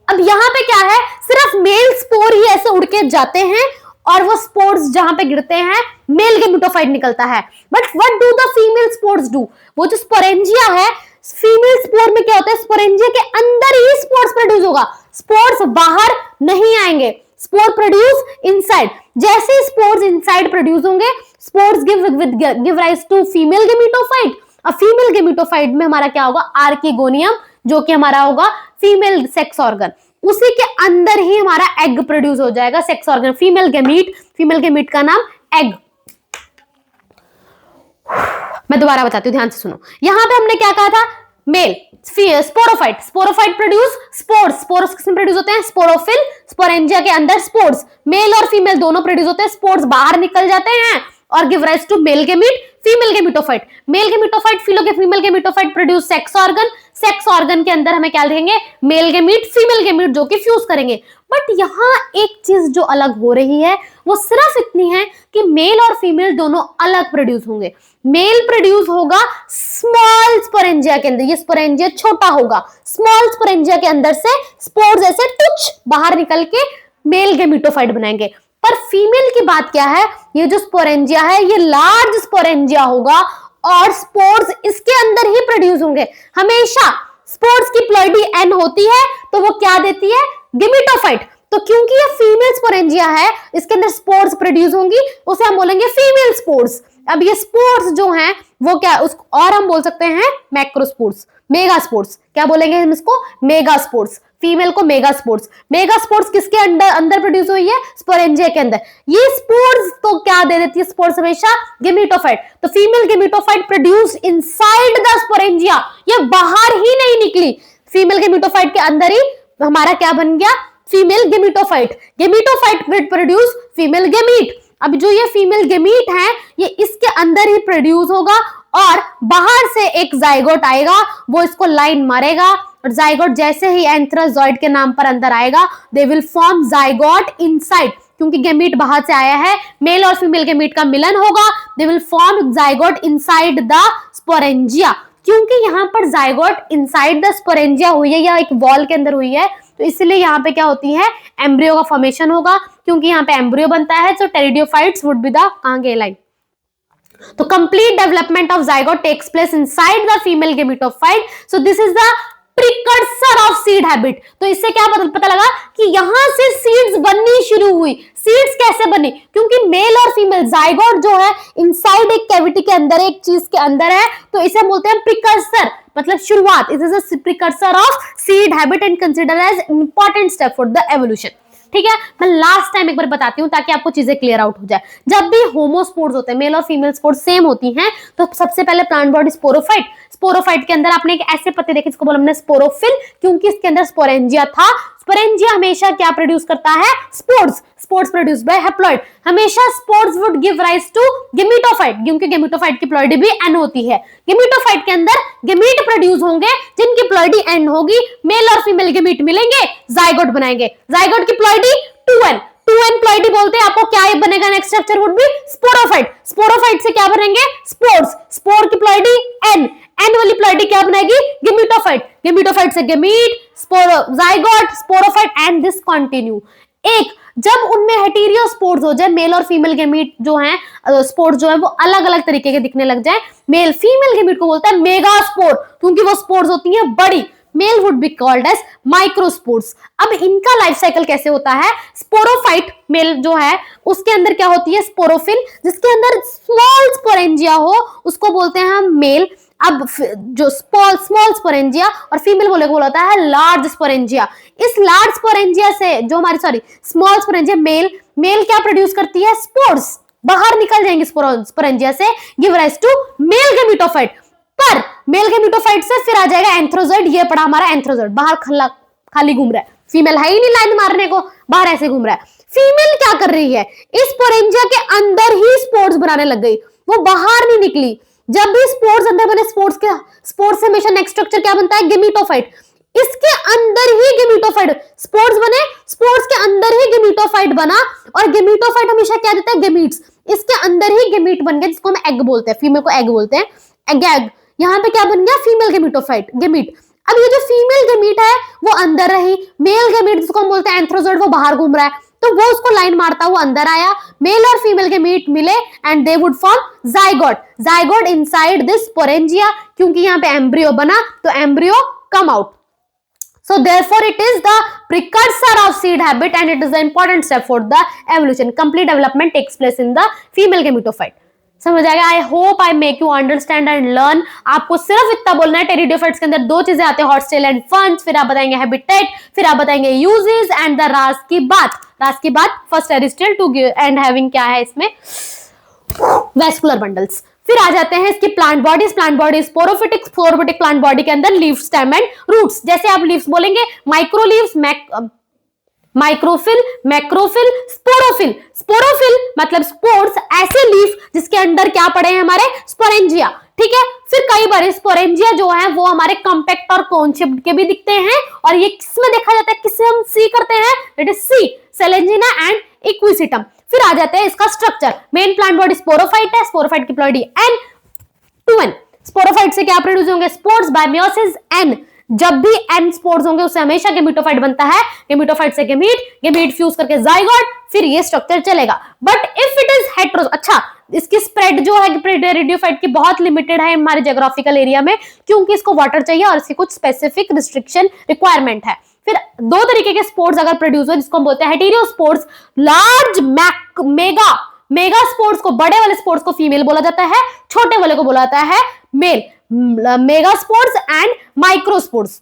अब यहाँ पे क्या है, सिर्फ मेल स्पोर ही ऐसे उड़ के जाते हैं और वो स्पोर्स जहां पे गिरते हैं मेल गेमिटोफाइट निकलता है। But what do the female spores do, वो जो स्पोरेंजिया है, फीमेल स्पोर में क्या होता है, स्पोरेंजिया के अंदर ही स्पोर्स प्रोड्यूस होगा, स्पोर्स बाहर नहीं आएंगे, स्पोर प्रोड्यूस इनसाइड। जैसे स्पोर्स इनसाइड प्रोड्यूस होंगे, spores give rise to female gametophyte. अब फीमेल गेमिटोफाइट में हमारा क्या होगा, आर्किगोनियम, जो कि हमारा होगा फीमेल सेक्स ऑर्गन, उसी के अंदर ही हमारा एग प्रोड्यूस हो जाएगा, सेक्स ऑर्गन, फीमेल गेमीट का नाम एग। मैं दोबारा बताती हूँ, ध्यान से सुनो। यहां पे हमने क्या कहा था, male sporophyte, sporophyte produce spores, spores किसमें प्रोड्यूस होते हैं, स्पोरोफिल, स्पोरेंजिया के अंदर स्पोर्स, मेल और फीमेल दोनों प्रोड्यूस होते हैं, स्पोर्स बाहर निकल जाते हैं और give rise to male gamete, female gametophyte. Male gametophyte female gametophyte produce sex organ, sex organ के अंदर हमें क्या देंगे, मेल गेमीट, फीमेल गेमीट, जो कि फ्यूज करेंगे। बट यहाँ एक चीज जो अलग हो रही है वो सिर्फ इतनी है कि मेल और फीमेल दोनों अलग प्रोड्यूस होंगे। मेल प्रोड्यूस होगा स्मॉल स्पोरेंजिया के अंदर, ये स्पोरेंजिया छोटा होगा, स्मॉल स्पोरेंजिया के अंदर से स्पोर्स ऐसे टुच बाहर निकल के मेल गेमिटोफाइट बनाएंगे। पर फीमेल की बात क्या है, ये जो स्पोरेंजिया है ये लार्ज स्पोरेंजिया होगा और स्पोर्स इसके अंदर ही प्रोड्यूस होंगे। हमेशा स्पोर्स की प्लॉइडी एन होती है तो वो क्या देती है, गेमिटोफाइट। तो क्योंकि ये फीमेल स्पोरेंजिया है, इसके अंदर स्पोर्स प्रोड्यूस होंगी, उसे हम बोलेंगे फीमेल स्पोर्स। अब ये स्पोर्स जो हैं वो क्या, उसको और हम बोल सकते हैं मैक्रोस्पोर्स, मेगा स्पोर्स। क्या बोलेंगे हम इसको, मेगा स्पोर्स, फीमेल को मेगा स्पोर्स। मेगा स्पोर्स किसके अंदर प्रोड्यूस हुई है, स्पोरेंजिया के अंदर। ये स्पोर्स तो क्या दे देती है, स्पोर्स हमेशा गेमिटोफाइट। तो female gametophyte produce inside the sporangia, ये बाहर ही नहीं निकली, फीमेल गेमिटोफाइट के अंदर ही हमारा क्या बन गया, female gametophyte. Gametophyte will produce female gamete. अब जो ये फीमेल गेमीट है ये इसके अंदर ही प्रोड्यूस होगा और बाहर से एक जाइगोट आएगा, वो इसको लाइन मारेगा और जाइगोट जैसे ही एंथ्राजॉइड के नाम पर अंदर आएगा, दे विल फॉर्म जाइगोट इनसाइड। क्योंकि गेमीट बाहर से आया है, मेल और फीमेल गेमीट का मिलन होगा, दे will form zygote inside the sporangia. क्योंकि यहाँ पर जाइगोट इनसाइड द स्पोरेंजिया हुई है या एक वॉल के अंदर हुई है, तो इसलिए यहाँ पे क्या होती है, एम्ब्रियो का फॉर्मेशन होगा। क्योंकि यहाँ पे एम्ब्रियो बनता है, so pteridophytes would be the कहां लाइन। तो complete development of zygote takes place inside the female gametophyte. So this is the precursor of seed habit. तो इससे क्या पता लगा कि यहां से सीड्स बननी शुरू हुई। सीड्स कैसे बनी, क्योंकि मेल और फीमेल जाइगोट जो है इनसाइड एक कैविटी के अंदर, एक चीज के अंदर है, तो इसे बोलते हैं प्रिकर्सर, मतलब शुरुआत। It is a precursor of seed habit and consider as important step for the evolution. ठीक है, मैं लास्ट टाइम एक बार बताती हूँ ताकि आपको चीजें क्लियर आउट हो जाए। जब भी होमोस्पोर्स होते हैं, मेल और फीमेल स्पोर्स सेम होती हैं, तो सबसे पहले प्लांट बॉडी स्पोरोफाइट, स्पोरोफाइट के अंदर आपने एक ऐसे पत्ते देखे जिसको बोला हमने स्पोरोफिल, क्योंकि इसके अंदर स्पोरेंजिया था। स्पोरेंजिया हमेशा क्या प्रोड्यूस करता है? Spores. Spores produce by haploid. हमेशा spores would give rise to gametophyte, क्योंकि गेमेटोफाइट की प्लॉइडी भी एन होती है। गेमेटोफाइट के अंदर गेमीट प्रोड्यूस होंगे जिनकी प्लॉइडी एन होगी, मेल और फीमेल गेमीट मिलेंगे, जाइगोट बनाएंगे। जाइगोट की प्लॉइडी 2n, 2n प्लॉइडी बोलते हैं। आपको क्या बनेगा? Next structure would be sporophyte. Sporophyte से क्या बनेंगे? स्पोर्स। स्पोर की प्लॉइडी n, n वाली प्लॉइडी क्या बनाएगी? गेमेटोफाइट। गेमेटोफाइट से gamete, स्पोरो, zygote, sporophyte and this continue. एक जब उनमें हेटेरियोस्पोर्स हो जाए, मेल और फीमेल गेमीट जो हैं, स्पोर्स जो है वो अलग अलग तरीके के दिखने लग जाए, मेल फीमेल गेमीट को बोलता है मेगास्पोर, क्योंकि वो स्पोर्स होती हैं बड़ी। Male would be called as microspores. अब इनका लाइफ साइकिल कैसे होता है? स्पोरोफाइट मेल जो है उसके अंदर क्या होती है? स्पोरोफिल, जिसके अंदर स्मॉल स्पोरेंजिया हो उसको बोलते हैं हम मेल। अब जो स्मॉल स्पोरेंजिया और फीमेल बोले को बोला है लार्ज स्पोरेंजिया। इस लार्ज स्पोरेंजिया से जो हमारी स्मॉल स्पोरेंजिया मेल क्या प्रोड्यूस करती है? स्पोर्स बाहर निकल जाएंगे स्पोरेंजिया से, give rise to male gametophyte. पर मेल गेमेटोफाइट से फिर आ जाएगा एंथ्रोजोइड। ये पड़ा हमारा एंथ्रोजोइड, बाहर खाली घूम रहा है, फीमेल है ही नहीं लाइन मारने को, बाहर ऐसे घूम रहा है। फीमेल क्या कर रही है? इस स्पोरेंजिया के अंदर ही स्पोर्स बनाने लग गई, वो बाहर नहीं निकली। जब भी स्पोर्स अंदर बने, स्पोर्स से हमेशा नेक्स्ट स्ट्रक्चर क्या बनता है? गेमेटोफाइट। इसके अंदर ही गेमेटोफाइट स्पोर्स बने, स्पोर्स के अंदर ही गेमेटोफाइट बना, और गेमेटोफाइट हमेशा क्या देता है? गेमीट्स। इसके अंदर ही गेमीट बन गया, जिसको हम एग बोलते हैं, फीमेल को एग बोलते हैं, एग। यहाँ पे क्या बन गया? Female gametophyte, gamete. अब ये जो फीमेल गेमीट है वो अंदर रही, मेल गेमीट जिसको हम बोलते हैं एंथ्रोजोइड वो बाहर घूम रहा है, तो वो उसको लाइन मारता हुआ अंदर आया, मेल और फीमेल गेमीट मिले and they would form zygote. Zygote inside this sporangia, क्योंकि यहाँ पे एम्ब्रियो बना तो embryo come out. So therefore it is the precursor of seed habit and it is the important step for the evolution. Complete development takes place in the female gametophyte. समझ आएगा? आई hope I make you understand and learn. आपको सिर्फ इतना बोलना है, pteridophytes के अंदर दो चीजें आते हैं, हॉस्टेल एंड फंड्स, फिर आप बताएंगे हैबिटेट, फिर आप बताएंगे यूजेस एंड द राज की बात। राज की बात फर्स्ट एरिस्टल टू एंड हैविंग क्या है इसमें? Vascular bundles. फिर आ जाते हैं इसकी plant bodies. Plant bodies sporophytic, sporophytic plant body के अंदर लीफ, स्टेम एंड रूट्स। जैसे आप लीव्स बोलेंगे, micro leaves, microphyll, macrophyll, sporophyll. Sporophyll मतलब स्पोर्स, ऐसे लीफ जिसके अंदर क्या पड़े हैं? हमारे स्पोरेंजिया। ठीक है। फिर कई बार स्पोरेंजिया जो है वो हमारे कॉम्पैक्ट और कोन शेप्ड के भी दिखते हैं, और ये किसमें देखा जाता है? किससे हम सी करते हैं? That is see, selaginella and equisetum. फिर आ जाते हैं इसका structure. Main plant body sporophyte है, स्पोरोफाइट की प्लॉइडी एन, 2n। स्पोरोफाइट से क्या प्रोड्यूस होंगे? Spores by meiosis N. जब भी एन स्पोर्स होंगे उससे हमेशा गेमेटोफाइट बनता है, गेमेटोफाइट से गेमीट, गेमीट फ्यूज करके जाइगोट, फिर ये स्ट्रक्चर चलेगा। But if it is hetero, अच्छा इसकी स्प्रेड जो है टेरिडोफाइट की बहुत लिमिटेड है हमारे ज्योग्राफिकल एरिया में, क्योंकि इसको वाटर चाहिए और इसकी कुछ स्पेसिफिक रिस्ट्रिक्शन रिक्वायरमेंट है। फिर दो तरीके के स्पोर्स अगर प्रोड्यूस हो, जिसको हम बोलते हैं हेटेरियोस्पोर्स, लार्ज मेगा स्पोर्स को, बड़े वाले स्पोर्स को फीमेल बोला जाता है, छोटे वाले को बोला जाता है male. Mega spores and microspores.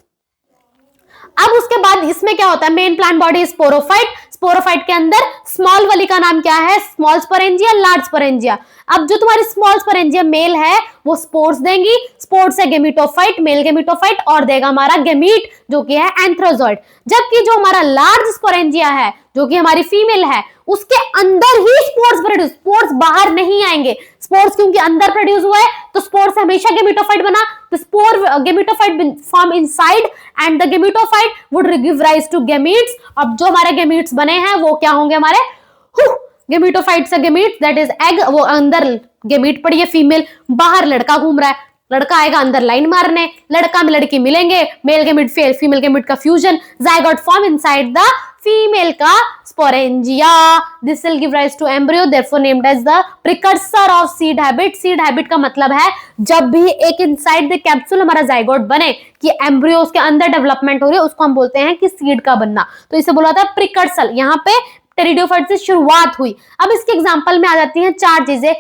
अब उसके बाद इसमें क्या होता है? Main plant body sporophyte. Sporophyte के अंदर स्मॉल वाली का नाम क्या है? Small sporangia, large sporangia. अब जो तुम्हारी स्मॉल स्पोरेंजिया मेल है वो स्पोर्स देंगी, स्पोर्स है गेमेटोफाइट, मेल गेमेटोफाइट, और देगा हमारा गेमीट जो कि है एंथ्रोजोइड। जबकि जो हमारा लार्ज स्पोरेंजिया है जो कि हमारी फीमेल है, उसके अंदर ही स्पोर्स प्रोड्यूस, स्पोर्स बाहर नहीं आएंगे। स्पोर्स क्योंकि अंदर प्रोड्यूस हुआ है तो स्पोर्स हमेशा गेमेटोफाइट बना, तो spore gametophyte form inside and the gametophyte would give rise to gametes. अब जो हमारे गेमीट्स बने हैं वो क्या होंगे? हमारे गेमेटोफाइट से गेमीट, दैट इज एग। वो अंदर गेमीट पड़ी है फीमेल, बाहर लड़का घूम रहा है, लड़का आएगा अंदर लाइन मारने, लड़का में लड़की मिलेंगे, मेल गेमीट फीमेल गेमीट का fusion, zygote form inside the female का sporangia. This will give rise to embryo, therefore named as the precursor of seed habit. Seed habit का मतलब है जब भी एक इनसाइड द कैप्सूल हमारा जाइगोट बने कि एम्ब्रियो उसके अंदर डेवलपमेंट हो रही है, उसको हम बोलते हैं कि सीड का बनना, तो इसे बोला जाता है प्रिकर्सर। यहाँ पे टेरिडोफाइट से शुरुआत हुई। अब इसके एग्जांपल में आ जाती हैं चार चीजें,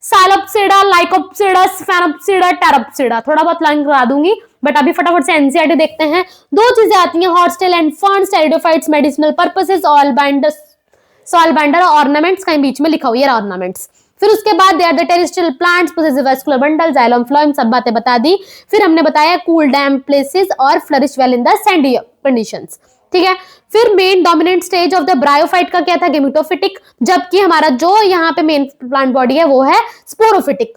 साइलोप्सिडा, लाइकोप्सिडा, स्फेनोप्सिडा, टेरोप्सिडा। थोड़ा बहुत लाइन करा दूंगी बट अभी फटाफट से एनसीईआरटी देखते हैं। दो चीजें आती हैं, hostel and ferns, pteridophytes medicinal purposes, soil binder, ornaments, कहीं बीच में लिखा हुआ है ऑर्नामेंट्स। फिर उसके बाद they are the terrestrial plants, possessive vascular bundle, xylem phloem, सब बातें बता दी। फिर हमने बताया कूल डैम्प प्लेसेस और flourish well in the sandy conditions, ठीक है। फिर main dominant stage of the bryophyte का क्या था, गेमिटोफिटिक, जबकि हमारा जो यहाँ पे मेन प्लांट बॉडी है वो है स्पोरोफिटिक।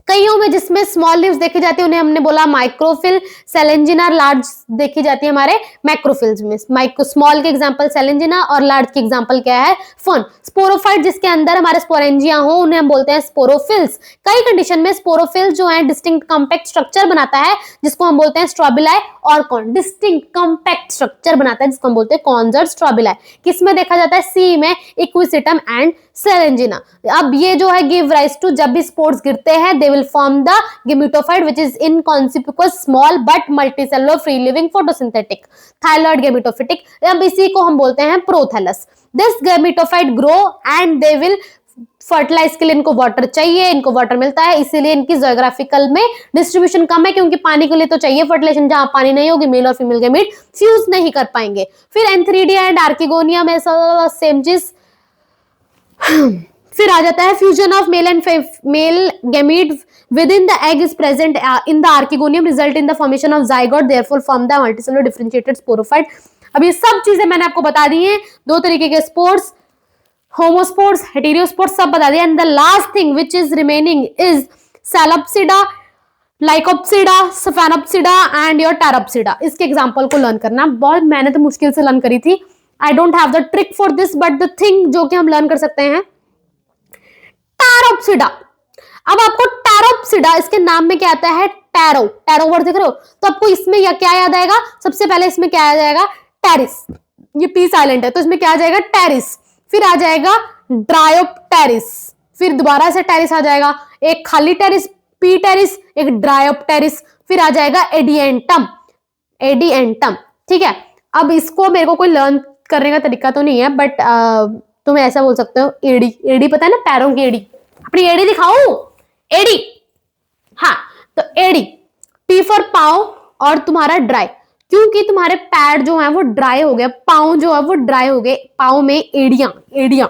कईयों में जिसमें स्मॉल लीव्स देखी जाती है उन्हें हमने बोला माइक्रोफिल, सेलेंजिना, लार्ज देखी जाती है हमारे मैक्रोफिल्स में। माइक्रो स्मॉल के एग्जांपल सेलेंजिना और लार्ज के एग्जांपल क्या है, फर्न। स्पोरोफाइट जिसके अंदर हमारे स्पोरेंजिया हो उन्हें हम बोलते हैं स्पोरोफिल्स। कई कंडीशन में स्पोरोफिल्स जो है डिस्टिंक्ट कॉम्पैक्ट स्ट्रक्चर बनाता है जिसको हम बोलते हैं स्ट्रोबिलाई और कॉन। डिस्टिंक्ट कॉम्पैक्ट स्ट्रक्चर बनाता है जिसको हम बोलते हैं कॉन्स और स्ट्रोबिलाई। किसमें देखा जाता है, सी में, इक्विसिटम एंड सेलेंजिना। अब ये जो है गिव राइज टू, जब भी स्पोर्स गिरते हैं they will form the gametophyte which is inconsequence small but multicellular free living photosynthetic thalloid gametophytic. अब इसी को हम बोलते हैं prothallus. This gametophyte grow and they will fertilize के लिए इनको वाटर चाहिए, इनको वाटर मिलता है, इसीलिए इनकी जियोग्राफिकल में डिस्ट्रीब्यूशन कम है क्योंकि पानी के लिए तो चाहिए फर्टिलाइजेशन। जहां पानी नहीं होगी मेल और फीमेल गैमीट फ्यूज नहीं कर पाएंगे। फिर एंथ्रीडिया एंड आर्किगोनिया में सेम चीज। फिर आ जाता है fusion of male and male gamete within the egg is present in the archegonium result in the formation of zygote, therefore form the multicellular differentiated sporophyte। अब ये सब चीजें मैंने आपको बता दी हैं, दो तरीके के स्पोर्स, होमोस्पोर्स, हेटेरोस्पोर्स, सब बता दिया। And the last thing which is remaining is psilopsida, lycopsida, sphenopsida and your pteropsida. इसके एग्जांपल को लर्न करना, बहुत मैंने तो मुश्किल से लर्न करी थी। I don't have the trick for this but the thing जो कि हम लर्न कर सकते हैं, टेरोप्सिडा। अब आपको टेरोप्सिडा, इसके नाम में क्या आता है, टैरो, टैरो वर्ड देख रहे हो, तो आपको इसमें या क्या याद आएगा, सबसे पहले इसमें क्या आ जाएगा, टेरिस। ये पीस आइलैंड है तो इसमें क्या आ जाएगा, टेरिस। फिर आ जाएगा ड्रायोप्टेरिस, फिर दोबारा से टेरिस आ जाएगा, एक खाली टेरिस पी टेरिस, एक ड्रायोप्टेरिस, फिर आ जाएगा एडिएंटम, एडिएंटम, ठीक है। अब इसको मेरे को कोई लर्न करने का तरीका तो नहीं है बट तुम ऐसा बोल सकते हो, एडी, एडी पता है ना, पैरों की एडी, अपनी एडी दिखाऊं, एडी, हाँ तो एडी, पी फॉर पाँव और तुम्हारा ड्राई, क्योंकि तुम्हारे पैर जो है वो ड्राई हो गए, पाँव जो है वो ड्राई हो गए, पाँव में एडियां, एडियां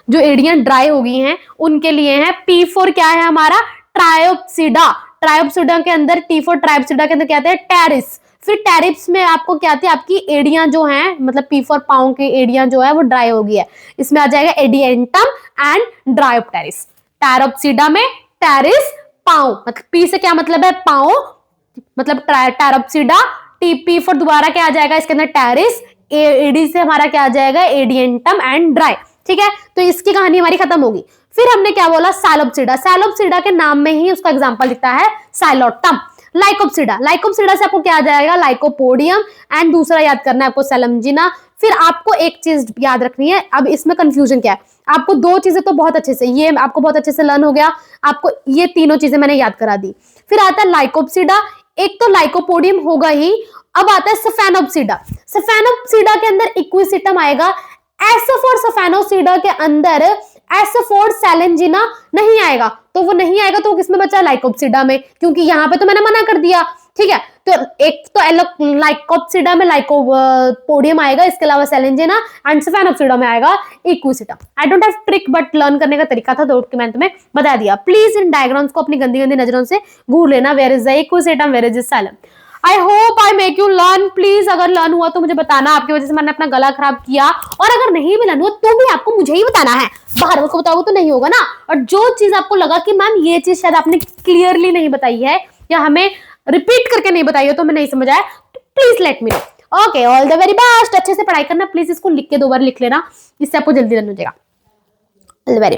जो एडियां ड्राई हो गई हैं उनके लिए है पी फॉर क्या है हमारा, ट्रायोप्सिडा। ट्रायोप्सिडा के अंदर टी फॉर ट्रायोप्सिडा के अंदर क्या आता है, टेरिस। फिर टेरिप्स में आपको क्या आती है, आपकी एडियां जो हैं, मतलब पी फॉर पाँव की एडियां जो है वो ड्राई हो गई है, इसमें आ जाएगा एडिएंटम एंड ड्रायोप्टेरिस। टेरोप्सिडा में टेरिस, पाँव, मतलब पी से क्या मतलब है, पाँव, मतलब टेरोप्सिडा, टीपी फॉर दोबारा क्या आ जाएगा इसके अंदर, टेरिस, एडी से हमारा क्या आ जाएगा, एडिएंटम एंड ड्राई, ठीक है। तो इसकी कहानी हमारी खत्म होगी। फिर हमने क्या बोला, सैलोप्सिडा। सैलोप्सिडा के नाम में ही उसका एग्जांपल दिखता है साइलोटम। लाइकोप्सिडा, लाइकोप्सिडा से आपको क्या आ जाएगा, लाइकोपोडियम, एंड दूसरा याद करना है आपको सेलेंजिना। फिर आपको एक चीज याद रखनी है, अब इसमें कंफ्यूजन क्या है, आपको दो चीजें तो बहुत अच्छे से, ये आपको बहुत अच्छे से लर्न हो गया, आपको ये तीनों चीजें मैंने याद करा दी। फिर आता है लाइकोप्सिडा, एक तो लाइकोपोडियम होगा ही, अब आता है सफेनोप्सिडा। सफेनोप्सिडा के अंदर इक्विसिटम आएगा, एसोफोर सफेनोप्सिडा के अंदर एसोफोर सेलेंजिना नहीं आएगा, तो वो नहीं आएगा तो किसमें बचा, लाइकोप्सिडा में, क्योंकि यहाँ पे तो मैंने मना कर दिया, ठीक है। तो एक तो लाइकोप्सिडा में लाइकोपोडियम आएगा, इसके अलावा सेलेंजिना, एंड सफेनोप्सिडा में आएगा equisetum. I don't have trick but learn करने का तरीका था तो मैंने तुम्हें बता दिया। प्लीज इन डायग्राम्स को अपनी गंदी गंदी नजरों से घूर लेना, where is the equisetum, where is the salum. I hope I make you learn. Please अगर लर्न हुआ तो मुझे बताना, आपकी वजह से मैंने अपना गला खराब किया, और अगर नहीं भी लर्न हुआ तो भी आपको मुझे ही बताना है, बाहर को बताओगे तो नहीं होगा ना। और जो चीज आपको लगा कि मैम ये चीज शायद आपने क्लियरली नहीं बताई है या हमें रिपीट करके नहीं बताई हो तो मैं नहीं समझ आया, तो please let me know. Okay, all the very best. अच्छे से पढ़ाई करना, प्लीज इसको लिख के 2 बार लिख लेना, इससे आपको जल्दी लर्न हो जाएगा। All the very